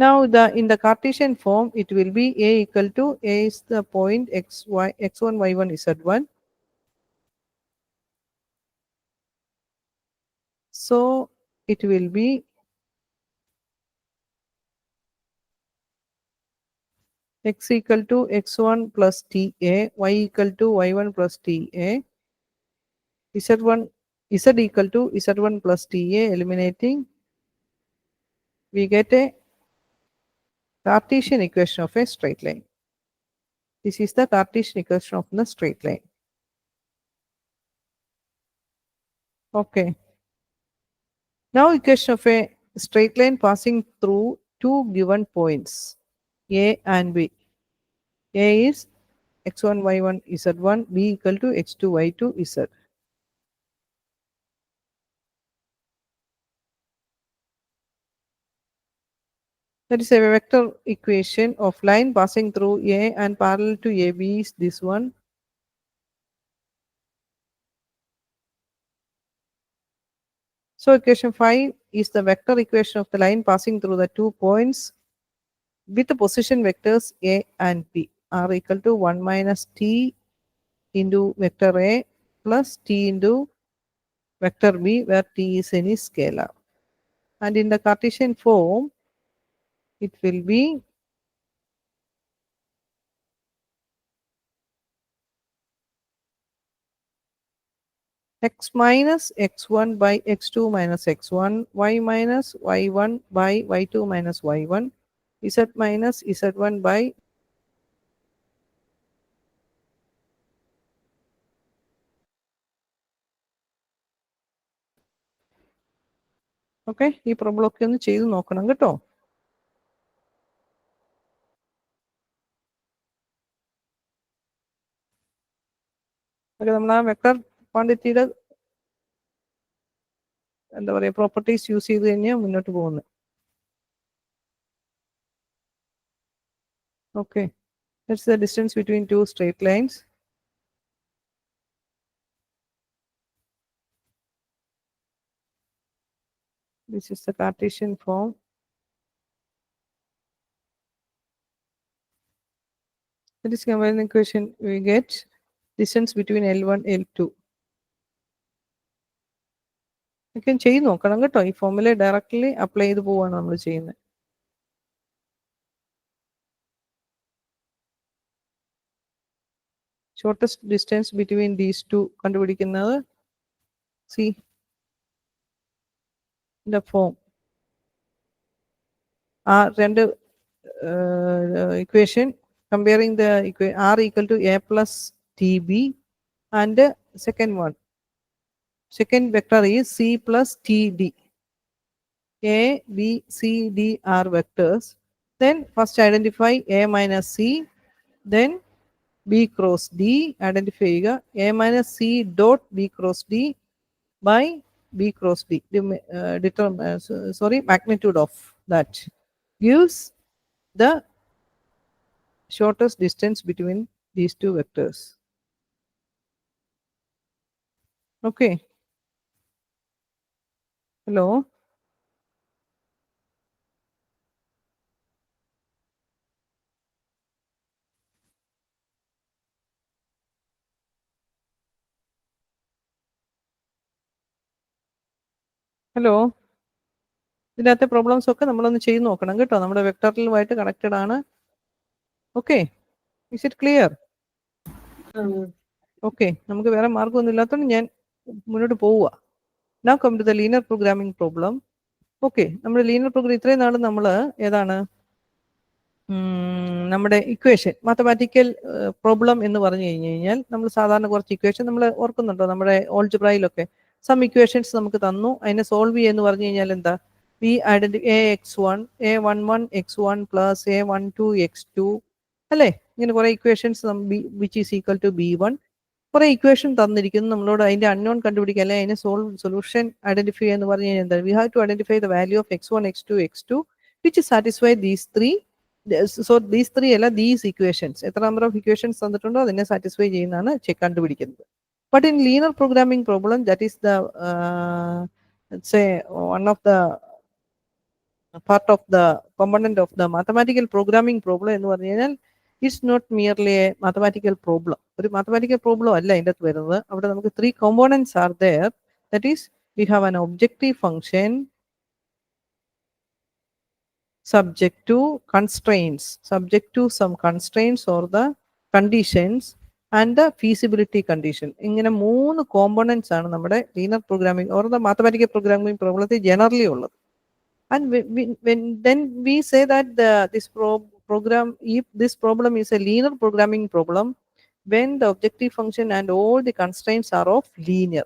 Now in the Cartesian form, it will be a equal to a is the point x1, y1, z1. So it will be x equal to x1 plus ta, y equal to y1 plus ta, z equal to z1 plus ta, eliminating, we get a Cartesian equation of a straight line. This is the Cartesian equation of the straight line. Okay. Now equation of a straight line passing through two given points A and B. A is x1, y1, z1, B equal to x2, y2, z. That is a vector equation of line passing through A and parallel to AB is this one. So equation 5 is the vector equation of the line passing through the 2 points with the position vectors A and B are equal to 1 minus t into vector A plus t into vector B, where t is any scalar. And in the Cartesian form, it will be x minus x1 by x2 minus x1, y minus y1 by y2 minus y1, z minus z1 by okay. ഈ problem ഒക്കെ ഒന്ന് ചെയ്ത് നോക്കണം കേട്ടോ. Okay, നമ്മൾ ആ vector ക്വാണ്ടിറ്റിയുടെ എന്താ പറയുക പ്രോപ്പർട്ടീസ് യൂസ് ചെയ്ത് കഴിഞ്ഞാൽ മുന്നോട്ട് പോകുന്നത്. Okay, that's the distance between two straight lines. This is the Cartesian form. That is comparing the equation, we get distance between L1, L2. ഒക്കെ ചെയ്ത് നോക്കണം കേട്ടോ. ഈ ഫോമുല ഡയറക്റ്റ്ലി അപ്ലൈ ചെയ്ത് പോവാണ് നമ്മൾ ചെയ്യുന്നത്. Shortest distance between these two കണ്ടുപിടിക്കുന്നത് സി the form. രണ്ട് equation comparing the r equal to a plus tb and second one. Second vector is c plus td. A, B, C, D are vectors. Then first identify a minus c, then b cross d. Identify a minus c dot b cross d by b cross d. Magnitude of that gives the shortest distance between these two vectors. Okay. Hello. Hello, ഇതിനകത്തെ problems ഒക്കെ നമ്മളൊന്ന് ചെയ്ത് നോക്കണം കേട്ടോ. നമ്മുടെ വെക്ടറിലുമായിട്ട് connected ആണ്. Okay, is it clear? Okay, നമുക്ക് വേറെ മാർഗമൊന്നും ഇല്ലാത്തതുകൊണ്ട് ഞാൻ മുന്നോട്ട് പോവുക. Now come to the linear programming problem. Okay, നമ്മുടെ ലീനിയർ പ്രോഗ്രാം ഇത്രയും നാൾ നമ്മൾ ഏതാണ് നമ്മുടെ ഇക്വേഷൻ മാത്തമാറ്റിക്കൽ പ്രോബ്ലം എന്ന് പറഞ്ഞു കഴിഞ്ഞാൽ നമ്മൾ സാധാരണ കുറച്ച് ഇക്വേഷൻ നമ്മൾ ഓർക്കുന്നുണ്ടോ നമ്മുടെ ഓൾജിബ്രയിലൊക്കെ സം ഇക്വേഷൻസ് നമുക്ക് തന്നു അതിനെ സോൾവ് ചെയ്യുമെന്ന് പറഞ്ഞു കഴിഞ്ഞാൽ എന്താ V AX1 A11 x1 plus A12 x2 അല്ലേ ഇങ്ങനെ കുറെ equations which is equal to B1 കുറെ ഇക്വേഷൻ തന്നിരിക്കുന്നു നമ്മളോട് അതിന്റെ അൺനോൺ കണ്ടുപിടിക്കുക അല്ലെ അതിനെ സൊല്യൂഷൻ ഐഡന്റിഫൈ എന്ന് പറഞ്ഞു കഴിഞ്ഞാൽ എന്താ we have to identify the value of x1 x2 x2 which satisfy these three so these three അല്ല ദീസ് ഇക്വേഷൻസ് എത്ര നമ്പർ ഓഫ് ഇക്വേഷൻസ് തന്നിട്ടുണ്ടോ അതിനെ സാറ്റിസ്ഫൈ ചെയ്യുന്നതാണ് കണ്ടുപിടിക്കുന്നത് but in linear programming problem that is the say one of the part of the component of the mathematical programming problem എന്ന് പറഞ്ഞു കഴിഞ്ഞാൽ it's not merely a mathematical problem. ഒരു mathematical problem അല്ല അതിൻ്റെ അകത്ത് വരുന്നത് അവിടെ നമുക്ക് three components are there. That is, we have an objective function subject to constraints, subject to some constraints or the conditions and the feasibility condition. ഇങ്ങനെ മൂന്ന് components ആണ് നമ്മുടെ linear programming or the mathematical programming പ്രോബ്ലത്തിൽ generally ഉള്ളത്. And then we say that this program, if this problem is a linear programming problem, when the objective function and all the constraints are of linear.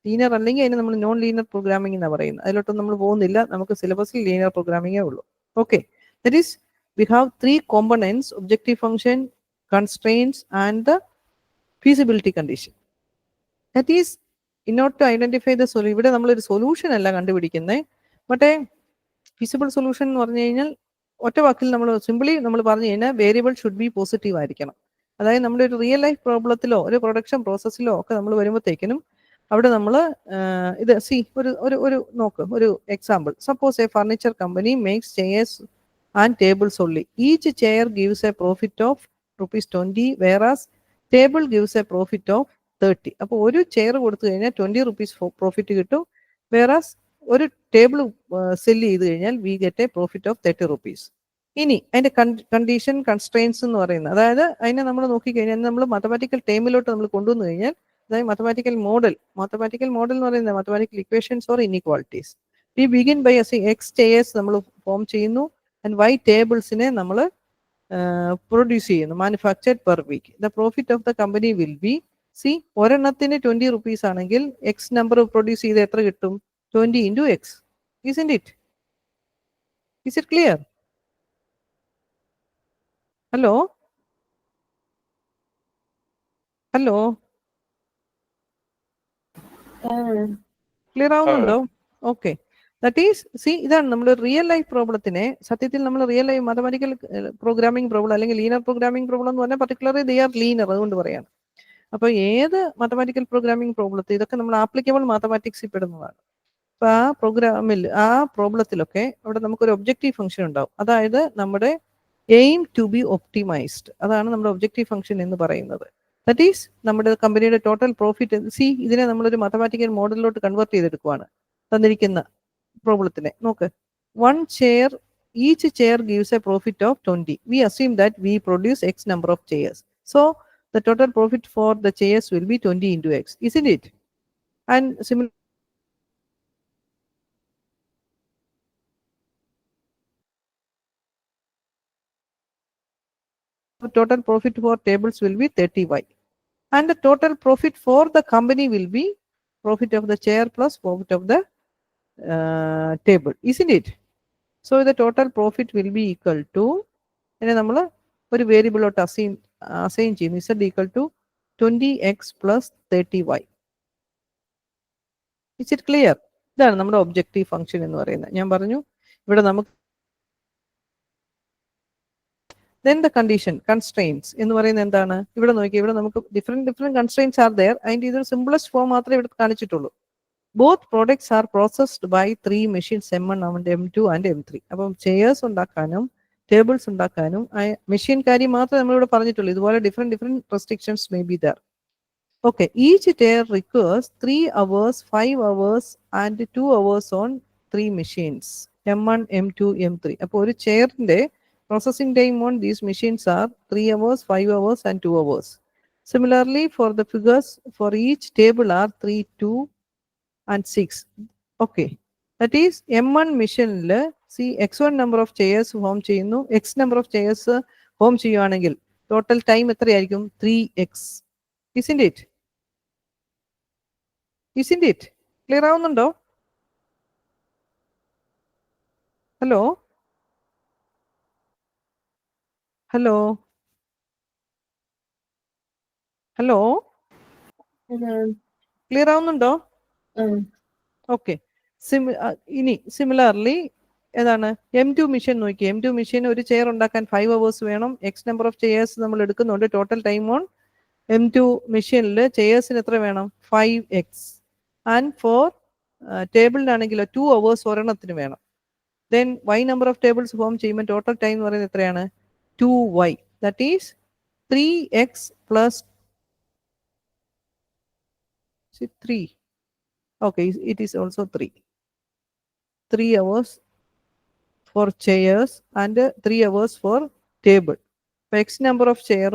Linear അല്ലെങ്കിൽ അതിന് നമ്മൾ non linear programming എന്നാണ് പറയുന്നത്. അതിലോട്ടൊന്നും നമ്മൾ പോകുന്നില്ല, നമുക്ക് സിലബസിൽ ലീനിയർ പ്രോഗ്രാമിംഗേ ഉള്ളൂ. Okay, that is we have three components, objective function, constraints and the feasibility condition. That is in order to identify the solution. ഇവിടെ നമ്മളൊരു സൊല്യൂഷൻ അല്ല കണ്ടുപിടിക്കുന്നത്, മറ്റേ ഫീസിബിൾ സൊല്യൂഷൻ എന്ന് പറഞ്ഞു കഴിഞ്ഞാൽ ഒറ്റ വാക്കിൽ നമ്മൾ സിംപിളി നമ്മൾ പറഞ്ഞു കഴിഞ്ഞാൽ വേരിയബിൾ ഷുഡ് ബി പോസിറ്റീവ് ആയിരിക്കണം. അതായത് നമ്മുടെ ഒരു റിയൽ ലൈഫ് പ്രോബ്ലത്തിലോ ഒരു പ്രൊഡക്ഷൻ പ്രോസസ്സിലോ ഒക്കെ നമ്മൾ വരുമ്പോഴത്തേക്കിനും അവിടെ നമ്മൾ ഇത് ഒരു നോക്ക് ഒരു example. Suppose A furniture company makes chairs and tables only. Each chair gives A profit of ₹20 whereas table gives A profit of 30. അപ്പോൾ ഒരു ചെയർ കൊടുത്തു കഴിഞ്ഞാൽ ₹20 പ്രോഫിറ്റ് കിട്ടും. വേറാസ് ഒരു ടേബിൾ സെല് ചെയ്ത് കഴിഞ്ഞാൽ we get A profit of ₹30. ഇനി അതിന്റെ കണ്ടീഷൻ കൺസ്ട്രെയിൻസ് എന്ന് പറയുന്നത്, അതായത് അതിനെ നമ്മൾ നോക്കിക്കഴിഞ്ഞാൽ നമ്മൾ മാത്തമാറ്റിക്കൽ ടേമിലോട്ട് നമ്മൾ കൊണ്ടുവന്നു കഴിഞ്ഞാൽ, അതായത് മാത്തമാറ്റിക്കൽ മോഡൽ എന്ന് പറയുന്നത് mathematical equations or inequalities. We begin by X chairs നമ്മൾ ഫോം ചെയ്യുന്നു ആൻഡ് വൈ ടേബിൾസിനെ നമ്മൾ പ്രൊഡ്യൂസ് ചെയ്യുന്നു, manufactured per week. The profit of the company will be ഒരെണ്ണത്തിന് ₹20 ആണെങ്കിൽ എക്സ് നമ്പർ പ്രൊഡ്യൂസ് ചെയ്ത് എത്ര കിട്ടും? 20 into x, isn't it? Is it clear? Hello? Clear ആവുന്നുണ്ടോ? ഓക്കെ, ദാറ്റ് ഈസ് ഇതാണ് നമ്മൾ റിയൽ ലൈഫ് പ്രോബ്ലത്തിനെ സത്യത്തിൽ നമ്മൾ real life mathematical programming problem അല്ലെങ്കിൽ ലീനിയർ പ്രോഗ്രാമിംഗ് പ്രോബ്ലം എന്ന് പറഞ്ഞാൽ പർട്ടിക്കുലർലി ദേ ആർ ലീനിയർ, അതുകൊണ്ട് പറയാണ്. അപ്പോൾ ഏത് മാത്തമാറ്റിക്കൽ പ്രോഗ്രാമിംഗ് പ്രോബ്ലത്തിൽ ഇതൊക്കെ നമ്മൾ ആപ്ലിക്കബിൾ മാത്തമാറ്റിക്സിൽ പെടുന്നതാണ്. അപ്പൊ ആ പ്രോബ്ലത്തിലൊക്കെ അവിടെ നമുക്കൊരു ഒബ്ജക്റ്റീവ് ഫംഗ്ഷൻ ഉണ്ടാവും, അതായത് നമ്മുടെ എയിം ടു ബി ഒപ്റ്റിമൈസ്ഡ്, അതാണ് നമ്മുടെ ഒബ്ജക്റ്റീവ് ഫംഗ്ഷൻ എന്ന് പറയുന്നത്. ദറ്റ് ഈസ് നമ്മുടെ കമ്പനിയുടെ ടോട്ടൽ പ്രോഫിറ്റ്. ഇതിനെ നമ്മളൊരു മാത്തമാറ്റിക്കൽ മോഡലിലോട്ട് കൺവേർട്ട് ചെയ്തെടുക്കുവാണ് തന്നിരിക്കുന്ന പ്രോബ്ലത്തിനെ. നോക്ക്, each chair gives A profit of 20. V assume that we produce X number of chairs, so the total profit for the chairs will be 20 into x, isn't it? And similar total profit for tables will be 30y, and the total profit for the company will be profit of the chair plus profit of the table, isn't it? So the total profit will be equal to, and നമ്മൾ ഒരു വേരിയബിളോട്ട് assign ചെയ്യുന്നു, z equal to 20x plus 30y. Is it clear? ഇതാണ് നമ്മുടെ objective function എന്ന് പറയുന്നത്. ഞാൻ പറഞ്ഞു ഇവിടെ നമുക്ക് then the condition constraints എന്ന് പറയുന്നത് എന്താണ്? ഇവിടെ നോക്കി, ഇവിടെ നമുക്ക് ഡിഫറെന്റ് കൺസ്ട്രെയിൻസ് ആർ ദെയർ. അതിന്റെ ഇതൊരു സിംപ്ലസ്റ്റ് ഫോം മാത്രമേ ഇവിടെ കാണിച്ചിട്ടുള്ളൂ. Both products are processed by 3 machines M1 and M2 and M3. അപ്പം ചെയേഴ്സ് ഉണ്ടാക്കാനും ടേബിൾസ് ഉണ്ടാക്കാനും മെഷീൻ കാര്യം മാത്രമേ നമ്മളിവിടെ പറഞ്ഞിട്ടുള്ളൂ. ഇതുപോലെ different restrictions may be there. Okay, each chair requires 3 hours, 5 hours and 2 hours on 3 machines M1, M2, M3. അപ്പോൾ ഒരു ചെയറിന്റെ processing time on these machines are 3 hours, 5 hours and 2 hours. Similarly, for the figures for each table are 3, 2 and 6. Okay. That is M1 machine see x1 number of chairs form ചെയ്യുന്നു, x number of chairs form ചെയ്യുവാണെങ്കിൽ total time എത്രയായിരിക്കും? 3x. Isn't it? Isn't it? Clear ആവുന്നുണ്ടോ? Hello hello hello clear ആവുന്നുണ്ടോ? Okay. ഇനി similarly ഏതാണ് M2 machine നോക്കി. M2 machine ഒരു chair ഉണ്ടാക്കാൻ 5 hours വേണം. എക്സ് നമ്പർ ഓഫ് ചെയേഴ്സ് നമ്മൾ എടുക്കുന്നുണ്ട്. ടോട്ടൽ ടൈം ഓൺ M2 മെഷീനിൽ ചെയേഴ്സിന് എത്ര വേണം? 5x. ആൻഡ് ഫോർ ടേബിളിനാണെങ്കിലോ 2 hours ഒരെണ്ണത്തിന് വേണം. Then y number of tables form ചെയ്യുമ്പോൾ ടോട്ടൽ ടൈം എന്ന് പറയുന്നത് എത്രയാണ്? 2y. That is 3x plus 3. Okay, it is also 3. 3 hours for chairs and 3 hours for table. X number of chair,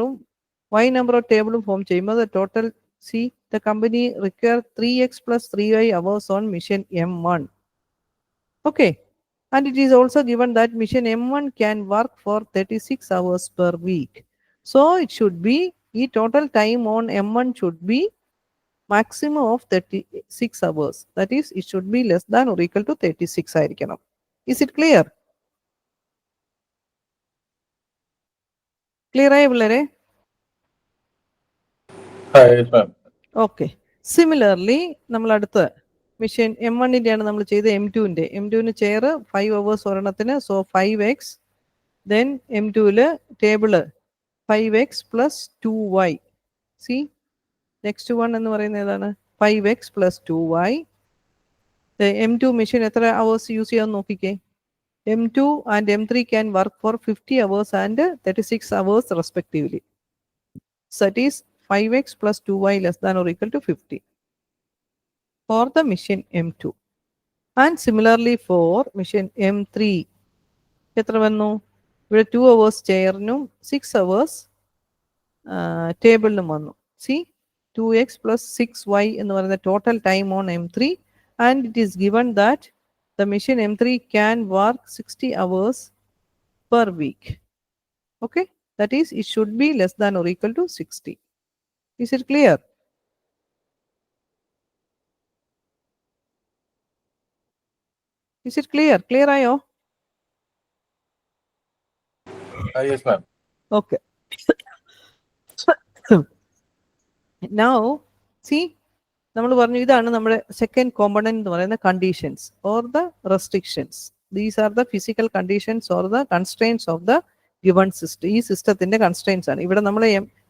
y number of table form ചെയ്യുമ്പോൾ the total, see, the company require 3x plus 3y hours on mission M1. Okay, and it is also given that mission M1 can work for 36 hours per week. So it should be, the total time on M1 should be maximum of 36 hours. That is, it should be less than or equal to 36 ആയിരിക്കണം. Is it clear? Clear ആയ പിള്ളേരെ? Okay. Similarly നമ്മൾ അടുത്ത് machine M1 ആണ് നമ്മൾ ചെയ്ത് M2 chair 5 hours ഒരെണ്ണത്തിന്. So 5x. Then M2 table 5x plus 2y. C next one എന്ന് പറയുന്നത് ഏതാണ്? 5x plus 2y. M2 machine എത്ര hours യൂസ് ചെയ്യാൻ നോക്കിക്കേ. M2 and M3 can work for 50 hours and 36 hours respectively. So that is 5x plus 2y less than or equal to 50 for the machine M2. And similarly for machine M3 എത്ര വന്നു? ഇവിടെ 2 hours ചെയറിനും 6 hours ടേബിളിനും വന്നു. See, 2x plus 6y എന്ന് പറയുന്ന total time on M3, and it is given that the machine M3 can work 60 hours per week. Okay, that is, it should be less than or equal to 60. Is it clear? Is it clear? Clear ayo? Yes, ma'am. Okay. Now, see, നമ്മൾ പറഞ്ഞു ഇതാണ് നമ്മുടെ second component എന്ന് പറയുന്ന conditions or the restrictions. These are the physical conditions or the constraints of the given system. ഈ സിസ്റ്റത്തിന്റെ constraints ആണ്. ഇവിടെ നമ്മൾ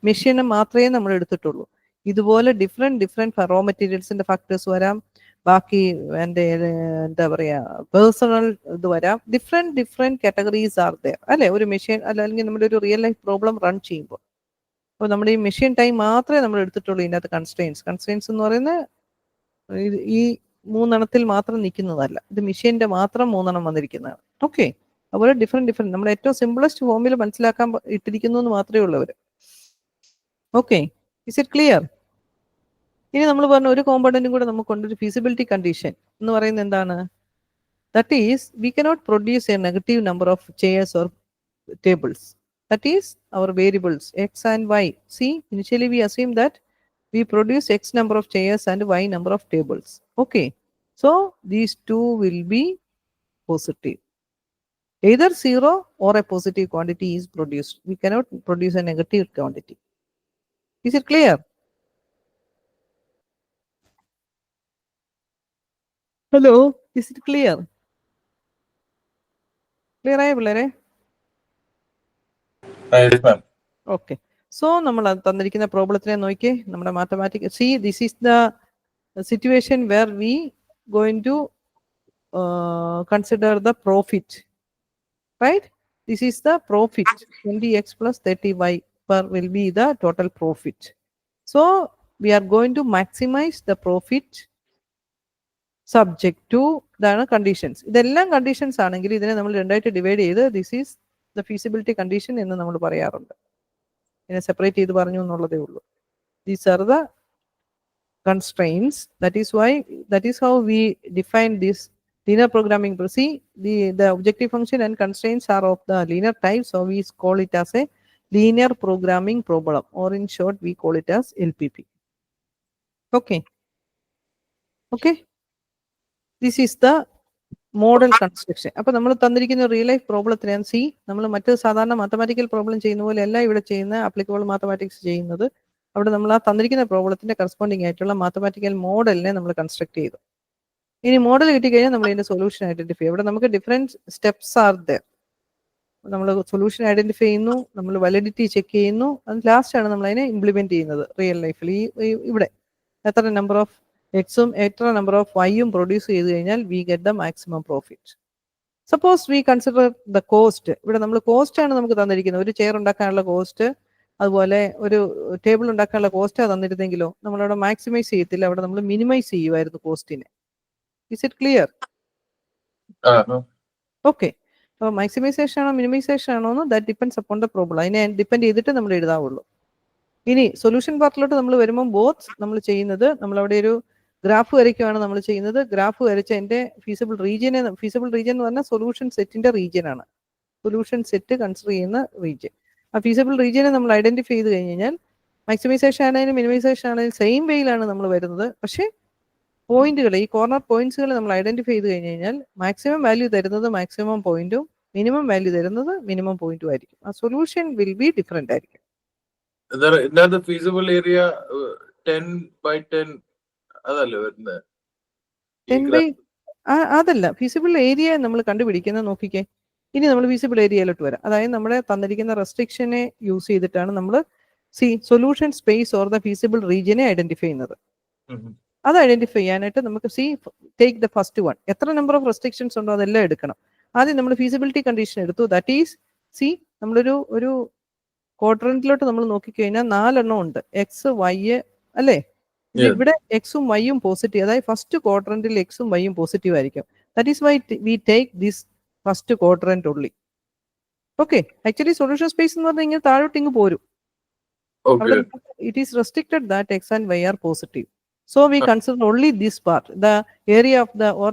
മെഷീനെ മാത്രമേ നമ്മൾ എടുത്തിട്ടുള്ളൂ. ഇതുപോലെ ഡിഫറെന്റ് റോ മെറ്റീരിയൽസിന്റെ ഫാക്ടേഴ്സ് വരാം, ബാക്കി എന്താ പറയാ പേഴ്സണൽ ഇത് വരാം. ഡിഫറെന്റ് കാറ്റഗറീസ് ആർ ദർ അല്ലെ ഒരു മെഷീൻ അല്ലെങ്കിൽ നമ്മുടെ ഒരു റിയൽ ലൈഫ് പ്രോബ്ലം റൺ ചെയ്യുമ്പോൾ. അപ്പോൾ നമ്മുടെ ഈ മെഷീൻ ടൈം മാത്രമേ നമ്മൾ എടുത്തിട്ടുള്ളൂ. ഇതിനകത്ത് കൺസ്ട്രെയിൻസ് എന്ന് പറയുന്നത് ഈ 3 എണ്ണത്തിൽ മാത്രം നിൽക്കുന്നതല്ല. ഇത് മെഷീന്റെ മാത്രം 3 എണ്ണം വന്നിരിക്കുന്നതാണ്. ഓക്കെ, അതുപോലെ ഡിഫറെന്റ് നമ്മൾ ഏറ്റവും സിംപിളസ്റ്റ് ഫോമിൽ മനസ്സിലാക്കാൻ ഇട്ടിരിക്കുന്നു എന്ന് മാത്രമേ ഉള്ളൂ അവർ. Okay, is it clear? ഇനി നമ്മൾ പറഞ്ഞ ഒരു കോമ്പണന്റും കൂടെ നമുക്കുണ്ട്, ഒരു ഫീസിബിലിറ്റി കണ്ടീഷൻ എന്ന് പറയുന്നത് എന്താണ്? That is we cannot produce A negative number of chairs or tables. That is our variables x and y. See, initially we assume that we produce x number of chairs and y number of tables. Okay, so these two will be positive. Either 0 or a positive quantity is produced. We cannot produce a negative quantity. Is it clear? Hello, is it clear? Clear ആയ പിള്ളേരെ? Okay, so നമ്മൾ തന്നിരിക്കുന്ന പ്രോബ്ലത്തിനെ നോക്കി നമ്മുടെ mathematic. See, this is the situation where we going to consider the profit, right? This is the profit. 20x plus 30y per will be the total profit. So we are going to maximize the profit subject to the conditions. ഇതെല്ലാം conditions ആണെങ്കിൽ ഇതിനെ നമ്മൾ രണ്ടായിട്ട് divide ചെയ്ത് this is the feasibility condition എന്ന് നമ്മൾ പറയാറുണ്ട്. ഇതിനെ സെപ്പറേറ്റ് ചെയ്ത് പറഞ്ഞു എന്നുള്ളതേ ഉള്ളൂ. These are the constraints. That is how we define this linear programming. See, the objective function and constraints are of the linear type, so we call it as a linear programming problem, or in short we call it as LPP. Okay, this is the model construction. അപ്പൊ നമ്മൾ തന്നിരിക്കുന്ന real life പ്രോബ്ലത്തിനാണ് C, നമ്മൾ മറ്റ് സാധാരണ mathematical problem ചെയ്യുന്ന പോലെ അല്ല ഇവിടെ ചെയ്യുന്ന ആപ്ലിക്കബിൾ മാത്തമാറ്റിക്സ് ചെയ്യുന്നത്. അവിടെ നമ്മൾ ആ തന്നിരിക്കുന്ന പ്രോബ്ലത്തിന്റെ കറസ്പോണ്ടിങ് ആയിട്ടുള്ള മാത്തമാറ്റിക്കൽ മോഡലിനെ നമ്മൾ കൺസ്ട്രക്ട് ചെയ്തു. ഇനി മോഡൽ കിട്ടിക്കഴിഞ്ഞാൽ നമ്മൾ ഇതിന്റെ സൊല്യൂഷൻ ഐഡന്റിഫൈ. ഇവിടെ നമുക്ക് ഡിഫറെന്റ് സ്റ്റെപ്സ് ആർ ദർ. നമ്മൾ സൊല്യൂഷൻ ഐഡന്റിഫൈ ചെയ്യുന്നു, നമ്മൾ വാലിഡിറ്റി ചെക്ക് ചെയ്യുന്നു, അത് ലാസ്റ്റ് ആണ് നമ്മൾ അതിനെ ഇംപ്ലിമെന്റ് ചെയ്യുന്നത് റിയൽ ലൈഫിൽ. ഇവിടെ എത്ര നമ്പർ ഓഫ് എക്സും എത്ര നമ്പർ ഓഫ് വൈയും പ്രൊഡ്യൂസ് ചെയ്ത് കഴിഞ്ഞാൽ we get the maximum profit. Suppose we consider the cost. ഇവിടെ നമ്മൾ കോസ്റ്റ് ആണ് നമുക്ക് തന്നിരിക്കുന്നത്. ഒരു ചെയർ ഉണ്ടാക്കാനുള്ള കോസ്റ്റ്, അതുപോലെ ഒരു ടേബിൾ ഉണ്ടാക്കാനുള്ള കോസ്റ്റ് തന്നിരുന്നെങ്കിലോ നമ്മളവിടെ മാക്സിമൈസ് ചെയ്യത്തില്ല, അവിടെ നമ്മൾ മിനിമൈസ് ചെയ്യുമായിരുന്നു കോസ്റ്റിനെ. Is it clear? ഓക്കെ. അപ്പോൾ മാക്സിമൈസേഷൻ ആണോ മിനിമൈസേഷൻ ആണോ എന്ന് that depends upon the problem. അതിനെ ഡിപ്പെൻഡ് ചെയ്തിട്ട് നമ്മൾ എഴുതാവുള്ളൂ. ഇനി സൊല്യൂഷൻ പാർട്ടിലോട്ട് നമ്മൾ വരുമ്പോൾ ബോത്ത് നമ്മൾ ചെയ്യുന്നത്, നമ്മളവിടെ ഒരു ഗ്രാഫ് വരയ്ക്കുകയാണ് നമ്മൾ ചെയ്യുന്നത്. ഗ്രാഫ് വരച്ച എൻ്റെ ഫീസിബിൾ റീജിയൻ എന്ന് പറഞ്ഞാൽ സൊല്യൂഷൻ സെറ്റിന്റെ റീജിയൻ ആണ്. സൊല്യൂഷൻ സെറ്റ് കൺസിഡർ ചെയ്യുന്ന റീജിയൻ. ആ ഫീസിബിൾ റീജിയനെ നമ്മൾ ഐഡന്റിഫൈ ചെയ്ത് കഴിഞ്ഞ് കഴിഞ്ഞാൽ മാക്സിമൈസേഷൻ ആണെങ്കിലും മിനിമൈസേഷൻ ആണെങ്കിലും സെയിം വേയിലാണ് നമ്മൾ വരുന്നത്. പക്ഷേ പോയിന്റുകൾ, ഈ കോർണർ പോയിന്റ്സുകൾ നമ്മൾ ഐഡന്റിഫൈ ചെയ്ത് കഴിഞ്ഞ് കഴിഞ്ഞാൽ മാക്സിമം വാല്യൂ തരുന്നത് മാക്സിമം പോയിന്റും മിനിമം വാല്യൂ തരുന്നത് മിനിമം പോയിന്റും ആയിരിക്കും. ആ സൊല്യൂഷൻ വിൽ ബി ഡിഫറെന്റ് ആയിരിക്കും. ഫീസിബിൾ ഏരിയ 10x10 അതല്ലേ വരുന്നത്? അതല്ല, ഫീസിബിൾ ഏരിയ നമ്മൾ കണ്ടുപിടിക്കുന്നത്. നോക്കിക്കേ, ഇനി നമ്മൾ ഫീസിബിൾ ഏരിയയിലോട്ട് വരാം. അതായത് നമ്മുടെ തന്നിരിക്കുന്ന റെസ്ട്രിക്ഷനെ യൂസ് ചെയ്തിട്ടാണ് നമ്മൾ solution space or the feasible റീജിയനെ ഐഡന്റിഫൈ ചെയ്യുന്നത്. അത് ഐഡന്റിഫൈ ചെയ്യാനായിട്ട് നമുക്ക് ടേക്ക് ദ ഫസ്റ്റ് വൺ. എത്ര നമ്പർ ഓഫ് റെസ്ട്രിക്ഷൻസ് ഉണ്ടോ അതെല്ലാം എടുക്കണം. ആദ്യം നമ്മൾ ഫീസിബിലിറ്റി കണ്ടീഷൻ എടുത്തു. ദാറ്റ് ഈസ് നമ്മളൊരു ക്വാഡ്രന്റിലോട്ട് നമ്മൾ നോക്കിക്കഴിഞ്ഞാൽ 4 എണ്ണം ഉണ്ട്. എക്സ് വൈ അല്ലേ? ഇവിടെ എക്സും വൈയും പോസിറ്റീവ്, അതായത് ഫസ്റ്റ് ക്വാഡ്രന്റിൽ എക്സും വൈയും പോസിറ്റീവ് ആയിരിക്കും. That is why we take this first quadrant only. Okay. Actually solution space എന്ന് പറഞ്ഞാൽ ഇങ്ങനെ താഴോട്ട് ഇങ്ങ് പോരും. It is restricted that X and Y are positive. So we consider only this part, the area of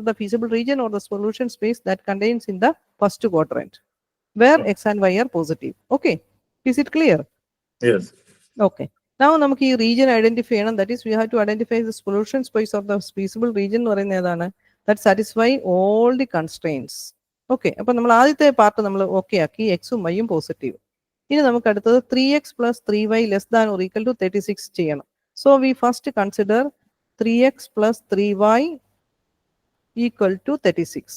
the feasible region or the solution space that contains in the first quadrant, where x and y are positive. Okay, is it clear? Yes. Okay. Now നമുക്ക് ഈ region identify ചെയ്യണം. That is, we have to identify the solution space of the feasible region എന്ന് പറയുന്നത് ഏതാണ്? That satisfy all the constraints. Okay. അപ്പോൾ നമ്മൾ ആദ്യത്തെ part നമ്മൾ ഓക്കെ ആക്കി, എക്സും വൈയും പോസിറ്റീവ്. ഇനി നമുക്ക് അടുത്തത് 3x plus 3y less than or equal to 36 ചെയ്യണം. So we first consider 3x plus 3y equal to 36.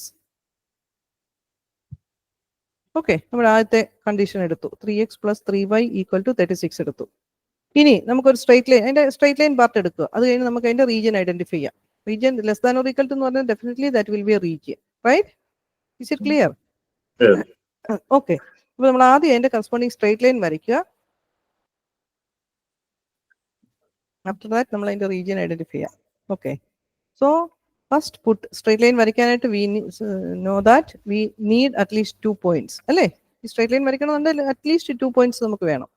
Okay, നമ്മുടെ ആദ്യത്തെ കണ്ടീഷൻ എടുത്തു. 3x plus 3y equal to 36 എടുത്തു. ഇനി നമുക്കൊരു സ്ട്രൈറ്റ് ലൈൻ, അതിന്റെ സ്ട്രൈറ്റ് ലൈൻ പാർട്ട് എടുക്കുക. അത് കഴിഞ്ഞ് നമുക്ക് അതിന്റെ റീജിയൻ ഐഡന്റിഫൈ ചെയ്യാം. Region less than or equal to എന്ന് പറഞ്ഞാൽ definitely that will be a region, right? Is it clear? Okay. അപ്പോൾ നമ്മൾ ആദ്യം അതിന്റെ കറസ്പോണ്ടിങ് സ്ട്രൈറ്റ് ലൈൻ വരയ്ക്കുക. After that നമ്മൾ അതിന്റെ റീജിയൻ ഐഡന്റിഫൈ ചെയ്യാം. Okay. So first put straight line വരയ്ക്കാനായിട്ട് we know that we need at least 2 points അല്ലേ? ഈ സ്ട്രൈറ്റ് ലൈൻ വരയ്ക്കണമെന്നുണ്ടെങ്കിൽ അറ്റ്ലീസ്റ്റ് 2 points നമുക്ക് വേണം.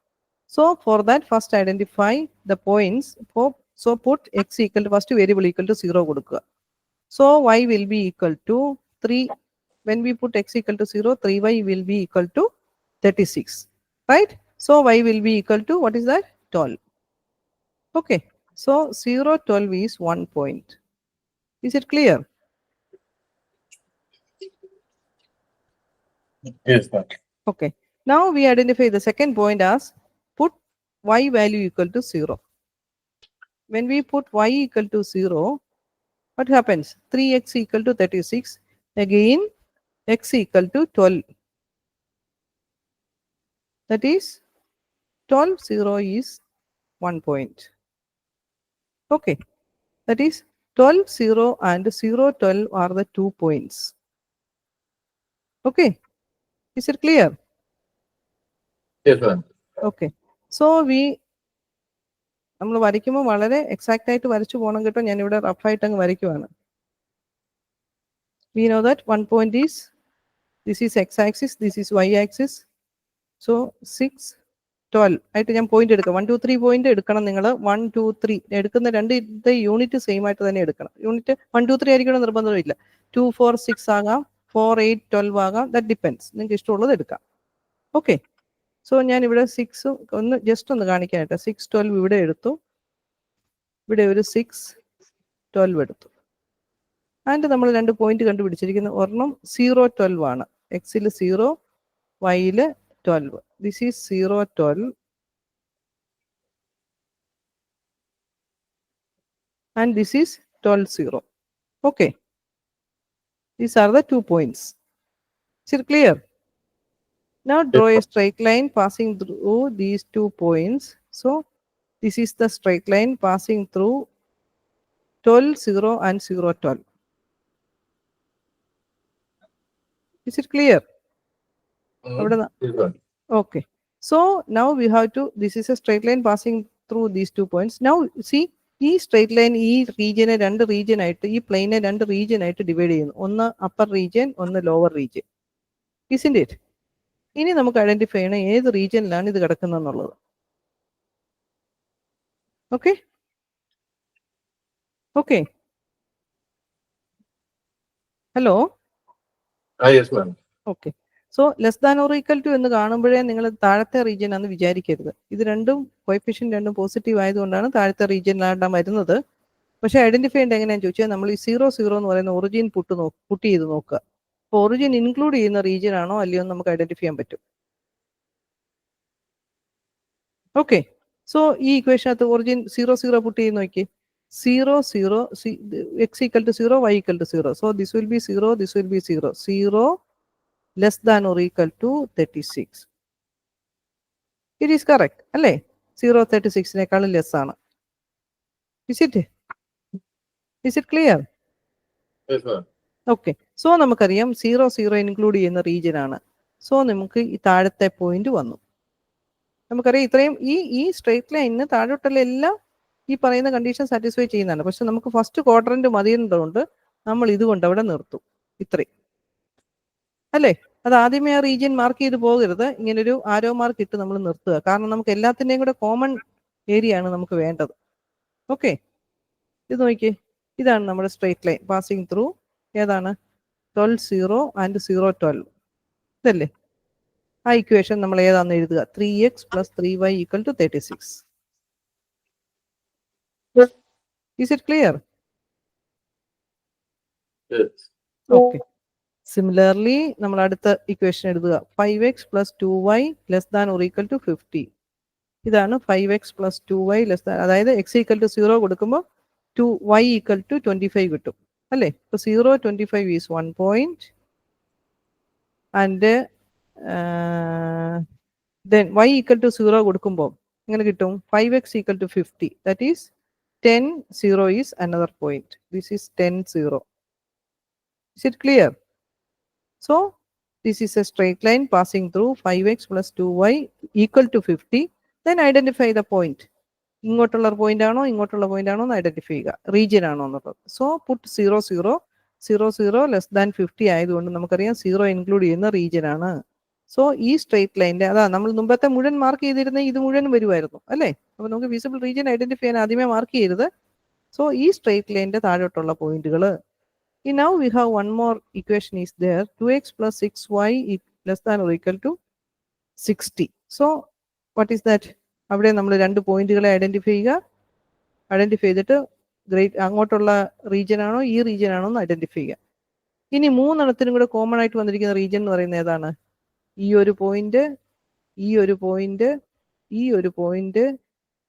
So for that first identify the points. So put X equal to first variable equal to 0 കൊടുക്കുക. So Y will be equal to 3. When we put X equal to 0, 3y will be equal to 36, right? So y will be equal to, what is that? 12. Okay, so 0, 12 is 1 point. Is it clear? Yes, sir. Okay, now we identify the second point as put y value equal to 0. When we put y equal to 0, what happens? 3x equal to 36. Again, x equal to 12. That is 12, 0 is 1 point. Okay, that is 12, 0 and 0, 12 are the 2 points. Okay, is it clear? Yes, sir. Okay, so നമ്മൾ വരയ്ക്കുമ്പോൾ വളരെ exact ആയിട്ട് വരച്ചു പോകണം കേട്ടോ. ഞാനിവിടെ റഫായിട്ട് അങ്ങ് വരയ്ക്കുവാണ്. We know that 1 point is, this is x axis, this is y axis. So 6, 12 ആയിട്ട് ഞാൻ പോയിന്റ് എടുക്കാം. 1, 2, 3 പോയിന്റ് എടുക്കണം നിങ്ങൾ. 1, 2, 3 എടുക്കുന്ന രണ്ട് യൂണിറ്റ് സെയിം ആയിട്ട് തന്നെ എടുക്കണം. യൂണിറ്റ് 1, 2, 3 ആയിരിക്കണം നിർബന്ധമില്ല. 2, 4, 6 ആകാം, 4, 8, 12 ആകാം. That depends. നിങ്ങൾക്ക് ഇഷ്ടമുള്ളത് എടുക്കാം. ഓക്കെ. സോ ഞാൻ ഇവിടെ 6 ഒന്ന് ജസ്റ്റ് ഒന്ന് കാണിക്കാനായിട്ട് 6, 12 ഇവിടെ എടുത്തു. ഇവിടെ ഒരു 6, 12 എടുത്തു. ആൻഡ് നമ്മൾ രണ്ട് പോയിന്റ് കണ്ടുപിടിച്ചിരിക്കുന്നത് ഒരെണ്ണം 0, 12 ആണ്. എക്സിൽ 0, വൈയിൽ 12. This is 0, 12 and this is 12, 0. Okay. These are the 2 points. Is it clear? Now draw a straight line passing through these 2 points. So this is the straight line passing through 12, 0 and 0, 12. Is it clear? Okay. So now we have to, this is a straight line passing through these 2 points. Now see, ഈ straight line ഈ റീജിയനെ രണ്ട് region ആയിട്ട്, ഈ പ്ലെയിനെ രണ്ട് region ആയിട്ട് divide ചെയ്യുന്നു. ഒന്ന് upper region, ഒന്ന് ലോവർ റീജിയൻ. Isn't it? ഇനി നമുക്ക് ഐഡന്റിഫൈ ചെയ്യണം ഏത് റീജിയനിലാണ് ഇത് കിടക്കുന്നതെന്നുള്ളത്. Okay okay. Hello. Okay. So less than or equal to എന്ന് കാണുമ്പോഴേ നിങ്ങൾ താഴത്തെ റീജിയൻ ആണെന്ന് വിചാരിക്കരുത്. ഇത് രണ്ടും കോഎഫിഷ്യന്റ് രണ്ടും പോസിറ്റീവ് ആയതുകൊണ്ടാണ് താഴത്തെ റീജിയനിലാണ് വരുന്നത്. പക്ഷെ ഐഡന്റിഫൈ ചെയ്യേണ്ടത് എങ്ങനെയാണെന്ന് ചോദിച്ചാൽ നമ്മൾ ഈ 0, 0 എന്ന് പറയുന്ന ഒറിജിൻ പുട്ട് ചെയ്ത് നോക്കുക. അപ്പോൾ ഒറിജിൻ ഇൻക്ലൂഡ് ചെയ്യുന്ന റീജിയൻ ആണോ അല്ലയോ എന്ന് നമുക്ക് ഐഡന്റിഫൈ ചെയ്യാൻ പറ്റും. ഓക്കെ. സോ ഈ ഇക്വേഷനകത്ത് ഒറിജിൻ 0, 0 പുട്ട് ചെയ്ത് നോക്കി. 0, 0, x equal to 0, y equal to 0. So this will be 0, this will be 0. 0 less than or equal to 36. It is correct, അല്ലേ? 0 36നേക്കാളും ലെസ് ആണ്. Is it clear? Yes, ma'am. Okay. So നമുക്കറിയാം 0, 0 include ചെയ്യുന്ന region ആണ്. So നമുക്ക് ഈ താഴത്തെ point വന്നു. നമുക്കറിയാം ഇത്രയും ഈ സ്ട്രേറ്റ് ലൈനിന് താഴോട്ടുള്ള എല്ലാം ഈ പറയുന്ന കണ്ടീഷൻ സാറ്റിസ്ഫൈ ചെയ്യുന്നതാണ്. പക്ഷെ നമുക്ക് ഫസ്റ്റ് ക്വാഡ്രന്റ് മതിയുന്നതുകൊണ്ട് നമ്മൾ ഇതുകൊണ്ട് അവിടെ നിർത്തും. ഇത്രയും അല്ലേ? അത് ആദ്യമേ ആ റീജിയൻ മാർക്ക് ചെയ്ത് പോകരുത്. ഇങ്ങനൊരു ആരോ മാർക്ക് ഇട്ട് നമ്മൾ നിർത്തുക. കാരണം നമുക്ക് എല്ലാത്തിൻ്റെയും കൂടെ കോമൺ ഏരിയ ആണ് നമുക്ക് വേണ്ടത്. ഓക്കെ. ഇത് നോക്കിയേ, ഇതാണ് നമ്മുടെ സ്ട്രേറ്റ് ലൈൻ പാസിങ് ത്രൂ ഏതാണ് 12, 0 ആൻഡ് 0, 12. ഇതല്ലേ ആ ഇക്വേഷൻ? നമ്മൾ ഏതാണെന്ന് എഴുതുക. 3x + 3y = 36. Is it clear? Yes. Okay. Similarly, നമ്മൾ അടുത്ത ഇക്വേഷൻ എഴുതുക. 5x + 2y ≤ 50. ഇതാണ് 5x + 2y അതായത് x = 0 കൊടുക്കുമ്പോൾ 2y = 25 കിട്ടും അല്ലേ? അപ്പോൾ 0, 25 is 1 point and then y = 0 കൊടുക്കുമ്പോൾ എങ്ങനെ കിട്ടും? 5x = 50. That is 10, 0 is another point. This is 10, 0. Is it clear? So this is a straight line passing through 5x + 2y = 50. Then identify the point. ഇങ്ങോട്ടുള്ള point ആണോ ഇങ്ങോട്ടുള്ള point ആണോ എന്ന് identify ചെയ്യുക. Region ആണോ എന്നുള്ളത്. സോ പുട്ട് 0, 0, 0, 0 less than 50 ആയതുകൊണ്ട് നമുക്കറിയാം 0 ഇൻക്ലൂഡ് ചെയ്യുന്ന റീജിയൻ ആണ്. സോ ഈ സ്ട്രേറ്റ് ലൈനിന്റെ അതാ നമ്മൾ മുമ്പത്തെ മുഴുവൻ മാർക്ക് ചെയ്തിരുന്ന ഇത് മുഴുവൻ വരുമായിരുന്നു അല്ലേ? അപ്പൊ നമുക്ക് വിസിബിൾ റീജിയൻ ഐഡന്റിഫൈ ചെയ്യാൻ ആദ്യമേ മാർക്ക് ചെയ്യരുത്. സോ ഈ സ്ട്രേറ്റ് ലൈനിന്റെ താഴോട്ടുള്ള പോയിന്റുകൾ. Now we have one more equation is there. 2x + 6y ≤ 60. So what is that? അവിടെ നമ്മൾ രണ്ട് പോയിന്റുകളെ ഐഡന്റിഫൈ ചെയ്യുക. ഐഡന്റിഫൈ ചെയ്തിട്ട് അങ്ങോട്ടുള്ള റീജിയൻ ആണോ ഈ റീജിയൻ ആണോ എന്ന് ഐഡന്റിഫൈ ചെയ്യുക. ഇനി മൂന്നെണ്ണത്തിനും കൂടെ കോമൺ ആയിട്ട് വന്നിരിക്കുന്ന റീജിയൻ എന്ന് പറയുന്നത് ഏതാണ്? ഈ ഒരു പോയിന്റ്, ഈ ഒരു പോയിന്റ്, ഈ ഒരു പോയിന്റ്,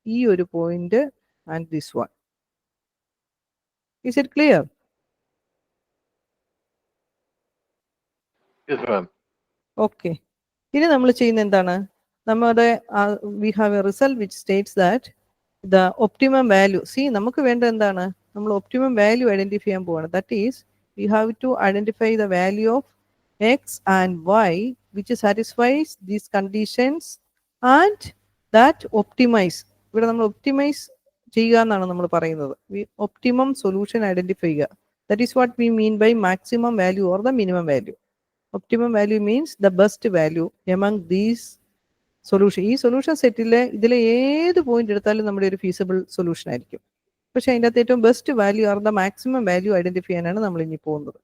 ഈ ഒരു point and this one. Is it clear? Yes, ma'am. Okay. ഇനി നമ്മൾ ചെയ്യുന്ന എന്താണ്? നമ്മുടെ we have a result which states that the optimum value. See, നമുക്ക് വേണ്ട എന്താണ്? നമ്മൾ optimum value ഐഡന്റിഫൈ ചെയ്യാൻ പോവാണ്. That is, we have to identify the value of x and y which satisfies these conditions and that optimize. ഇവിടെ നമ്മൾ optimize ചെയ്യുക എന്നാണ് നമ്മൾ പറയുന്നത്. Optimum solution ഐഡന്റിഫൈ ചെയ്യുക. That is what we mean by maximum value or the minimum value. Optimum value means the best value among these solution. ഈ solution സെറ്റിലെ ഇതിലെ ഏത് പോയിന്റ് എടുത്താലും നമ്മുടെ ഒരു ഫീസിബിൾ സൊല്യൂഷൻ ആയിരിക്കും. പക്ഷെ അതിൻ്റെ അകത്ത് ഏറ്റവും best value or the maximum value identify ചെയ്യാനാണ് നമ്മൾ ഇനി പോകുന്നത്.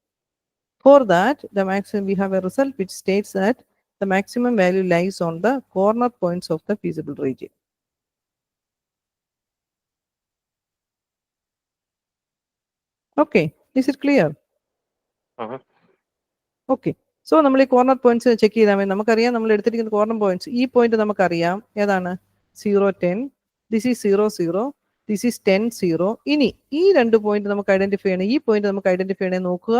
For that the maximum we have a result which states that the maximum value lies on the corner points of the feasible region. Okay, is it clear? Okay. So നമ്മൾ ഈ corner points check ചെയ്താൽ മതി. നമുക്കറിയാം നമ്മൾ എടുത്തിരിക്കുന്ന corner points, ഈ point നമുക്കറിയാം ഏതാണ്, 0, 10. This is 0, 0. This is 10, 0. ഇനി ഈ 2 പോയിന്റ് നമുക്ക് ഐഡന്റിഫൈ ചെയ്യണം. ഈ പോയിന്റ് നമുക്ക് ഐഡന്റിഫൈ ചെയ്യണേ നോക്കുക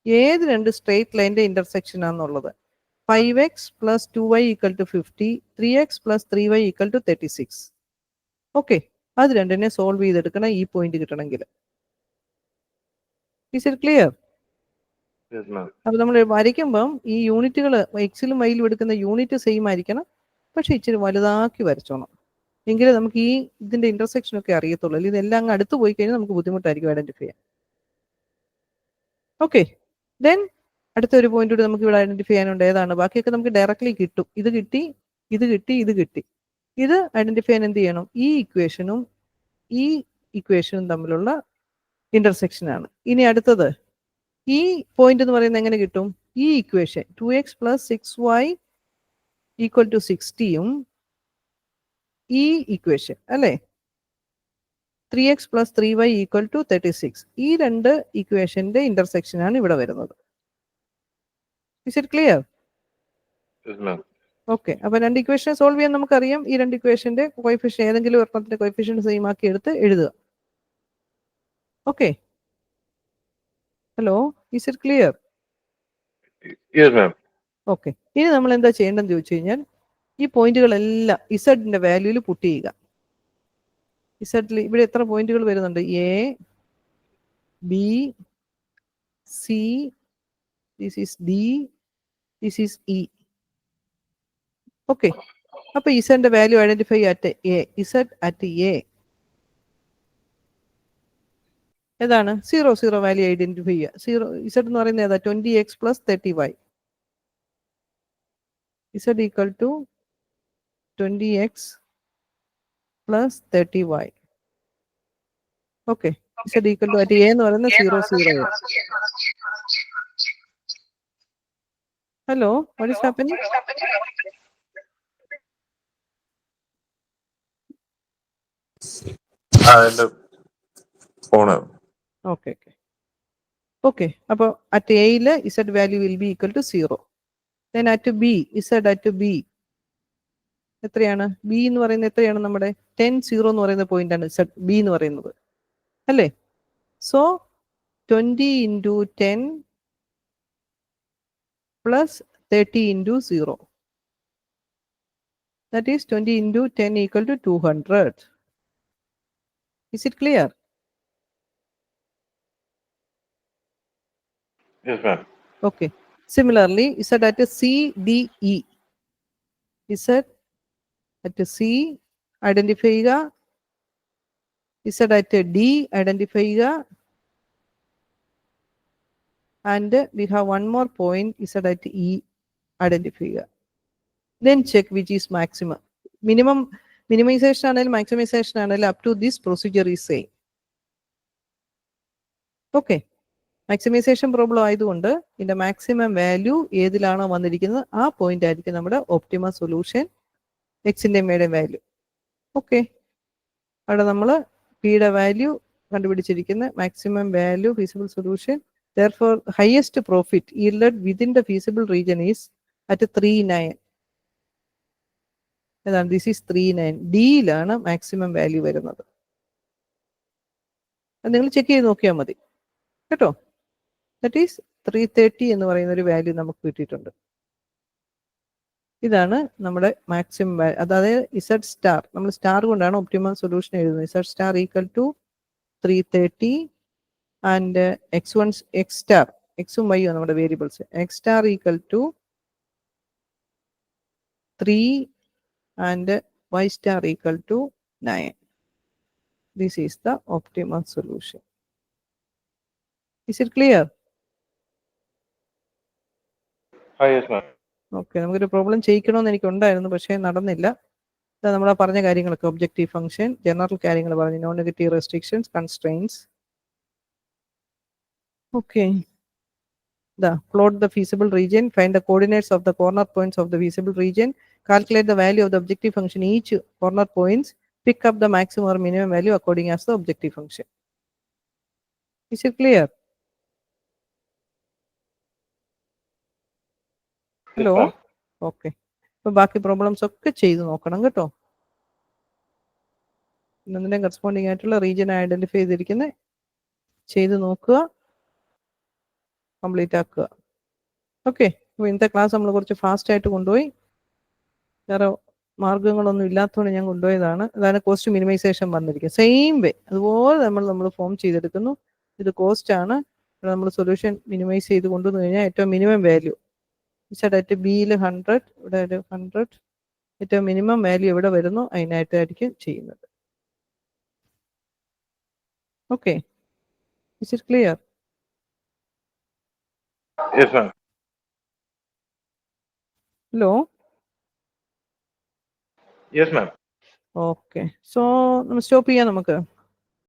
ഏത് 2 സ്ട്രേറ്റ് ലൈൻ്റെ ഇന്റർസെക്ഷൻ ആണെന്നുള്ളത്. 5x plus 2y equal to 50, 3x plus 3y equal to 36. Okay, അത് രണ്ടിനെ സോൾവ് ചെയ്തെടുക്കണം ഈ പോയിന്റ് കിട്ടണമെങ്കിൽ. Is it clear? അപ്പൊ നമ്മൾ വരയ്ക്കുമ്പം ഈ യൂണിറ്റുകൾ എക്സിലും വൈയിലും എടുക്കുന്ന യൂണിറ്റ് സെയിം ആയിരിക്കണം, പക്ഷെ ഇച്ചിരി വലുതാക്കി വരച്ചോണം. എങ്കിലേ നമുക്ക് ഈ ഇതിന്റെ ഇന്റർസെക്ഷൻ ഒക്കെ അറിയത്തുള്ളൂ. അല്ലെങ്കിൽ ഇതെല്ലാം അങ്ങ് അടുത്ത് പോയി കഴിഞ്ഞാൽ നമുക്ക് ബുദ്ധിമുട്ടായിരിക്കും ഐഡന്റിഫൈ ചെയ്യാൻ. ഓക്കെ, ദെൻ അടുത്തൊരു പോയിന്റ് കൂടി നമുക്ക് ഇവിടെ ഐഡന്റിഫൈ ചെയ്യാനുണ്ട്. ഏതാണ്? ബാക്കിയൊക്കെ നമുക്ക് ഡയറക്ട്ലി കിട്ടും. ഇത് കിട്ടി, ഇത് കിട്ടി, ഇത് കിട്ടി. ഇത് ഐഡന്റിഫൈ ചെയ്യാൻ എന്ത് ചെയ്യണം? ഈ ഇക്വേഷനും തമ്മിലുള്ള ഇന്റർസെക്ഷൻ ആണ്. ഇനി അടുത്തത് ഈ പോയിന്റ് എന്ന് പറയുന്നത് എങ്ങനെ കിട്ടും? ഈ equation 2x plus 6y equal to 60യും ഈ ഇക്വേഷൻ അല്ലേ 3x plus 3y equal to 36, ഈ 2 ഇക്വേഷന്റെ ഇന്റർസെക്ഷൻ ആണ് ഇവിടെ വരുന്നത്. Is it clear? ഓക്കെ, അപ്പൊ 2 ഇക്വേഷൻ സോൾവ് ചെയ്യാൻ നമുക്കറിയാം. ഈ 2 ഇക്വേഷന്റെ കോഎഫിഷ്യന്റ് ഏതെങ്കിലും ഒരെണ്ണത്തിന്റെ കോഎഫിഷ്യന്റ് സെയിം ആക്കി എടുത്ത് എഴുതുക. Okay, hello, is it clear? Yes, ma'am. Okay, ഇനി നമ്മൾ എന്താ ചെയ്യേണ്ടതെന്ന് ചോദിച്ചു കഴിഞ്ഞാൽ ഈ പോയിന്റുകളെല്ലാം ഇസഡിന്റെ വാല്യൂവിൽ പുട്ട് ചെയ്യുക. ഇസഡിൽ ഇവിടെ എത്ര പോയിന്റുകൾ വരുന്നുണ്ട്? A, B, C, this is D, this is E. Okay, അപ്പൊ ഇസഡിന്റെ value identify at A. Z at A ഏതാണ്? 0, 0 വാല്യൂ ഐഡന്റിഫൈ ചെയ്യുക. 0 ഇസഡ് എന്ന് പറയുന്നത് ഏതാ? 20x plus 30y. Z equal to 20x plus 30y. Okay, Z equal to at A എന്ന് പറയുന്നത് 0, 0. Hello, what is happening? Okay okay okay, അപ്പോൾ at എയിൽ Z value will be equal to 0. Then at B, Z at B എത്രയാണ്? B എന്ന് പറയുന്നത് എത്രയാണ്? നമ്മുടെ 10, 0 എന്ന് പറയുന്ന പോയിന്റ് ആണ് ഇസഡ് ബി എന്ന് പറയുന്നത് അല്ലേ? So 20 into 10 plus 30 into 0. That is 20 into 10 equal to 200. Is it clear? Yes, ma'am. Okay. Similarly, Z at C, D, E. Z at C, identify ചെയ്യുക. Z at D, identify ചെയ്യുക. And we have one more point, Z at E, identify ചെയ്യുക. Then check which is maximum. Minimization ആണെങ്കിലും maximization ആണെങ്കിലും up to this procedure is same. Okay. Maximisation problem ആയതുകൊണ്ട് ഇതിന്റെ maximum value ഏതിലാണോ വന്നിരിക്കുന്നത് ആ point ആയിരിക്കും നമ്മുടെ ഒപ്റ്റിമം സൊല്യൂഷൻ, എക്സിന്റെ എമ്മയുടെ വാല്യൂ. ഓക്കെ, അവിടെ നമ്മൾ പിയുടെ വാല്യൂ കണ്ടുപിടിച്ചിരിക്കുന്ന maximum value feasible solution. Therefore, highest profit yielded within the feasible region is at 3.9. ഏതാണ്? This is 3.9. ഡിയിലാണ് മാക്സിമം വാല്യൂ വരുന്നത്. അത് നിങ്ങൾ ചെക്ക് ചെയ്ത് നോക്കിയാൽ മതി കേട്ടോ. ദാറ്റ് ഈസ് 330 എന്ന് പറയുന്ന ഒരു വാല്യൂ നമുക്ക് കിട്ടിയിട്ടുണ്ട്. ഇതാണ് നമ്മുടെ മാക്സിമം വാല്യൂ. അതായത് ഇസഡ് സ്റ്റാർ, നമ്മൾ സ്റ്റാർ കൊണ്ടാണ് ഒപ്റ്റിമം സൊല്യൂഷൻ എഴുതുന്നത്. Z star equal to 330 and x1 x star, എക്സും വൈയും നമ്മുടെ variables. X star equal to 3 and y star equal to 9. This is the optimum solution. Is it clear? Yes, ma'am. Okay, നമുക്കൊരു problem ചെയ്യിക്കണമെന്ന് എനിക്കുണ്ടായിരുന്നു, പക്ഷേ നടന്നില്ല. നമ്മൾ പറഞ്ഞ കാര്യങ്ങളൊക്കെ, ഒബ്ജക്റ്റീവ് ഫംഗ്ഷൻ, ജനറൽ കാര്യങ്ങൾ പറഞ്ഞു, non negative restrictions, constraints. Okay, plot the feasible region, find the coordinates of the corner points of the feasible region, calculate the value of the objective function each corner points, pick up the maximum or minimum value according as the objective function. Is it clear? Hello, okay. അപ്പോൾ ബാക്കി problems ഒക്കെ ചെയ്ത് നോക്കണം കേട്ടോ. ഇതിൻ്റെ corresponding ആയിട്ടുള്ള region identify ചെയ്തിരിക്കുന്നത് ചെയ്ത് നോക്കുക, കംപ്ലീറ്റ് ആക്കുക. ഓക്കെ, അപ്പോൾ ഇന്നത്തെ ക്ലാസ് നമ്മൾ കുറച്ച് ഫാസ്റ്റ് ആയിട്ട് കൊണ്ടുപോയി. വേറെ മാർഗങ്ങളൊന്നും ഇല്ലാത്തതുകൊണ്ട് ഞാൻ കൊണ്ടുപോയതാണ്. അതാണ് കോസ്റ്റ് മിനിമൈസേഷൻ വന്നിരിക്കുക. സെയിം വേ അതുപോലെ നമ്മൾ ഫോം ചെയ്തെടുക്കുന്നു. ഇത് കോസ്റ്റ് ആണ്. നമ്മൾ സൊല്യൂഷൻ മിനിമൈസ് ചെയ്ത് കൊണ്ടുവന്നു കഴിഞ്ഞാൽ ഏറ്റവും മിനിമം വാല്യൂ അറ്റ് ബിയിൽ 100, ഇവിടെ ഒരു 100, ഏറ്റവും മിനിമം വാല്യൂ എവിടെ വരുന്നു അതിനായിട്ടായിരിക്കും ചെയ്യുന്നത്. Okay, is it clear? Yes, ma'am. Hello. Yes, ma'am. Okay, so stop ചെയ്യാം നമുക്ക്.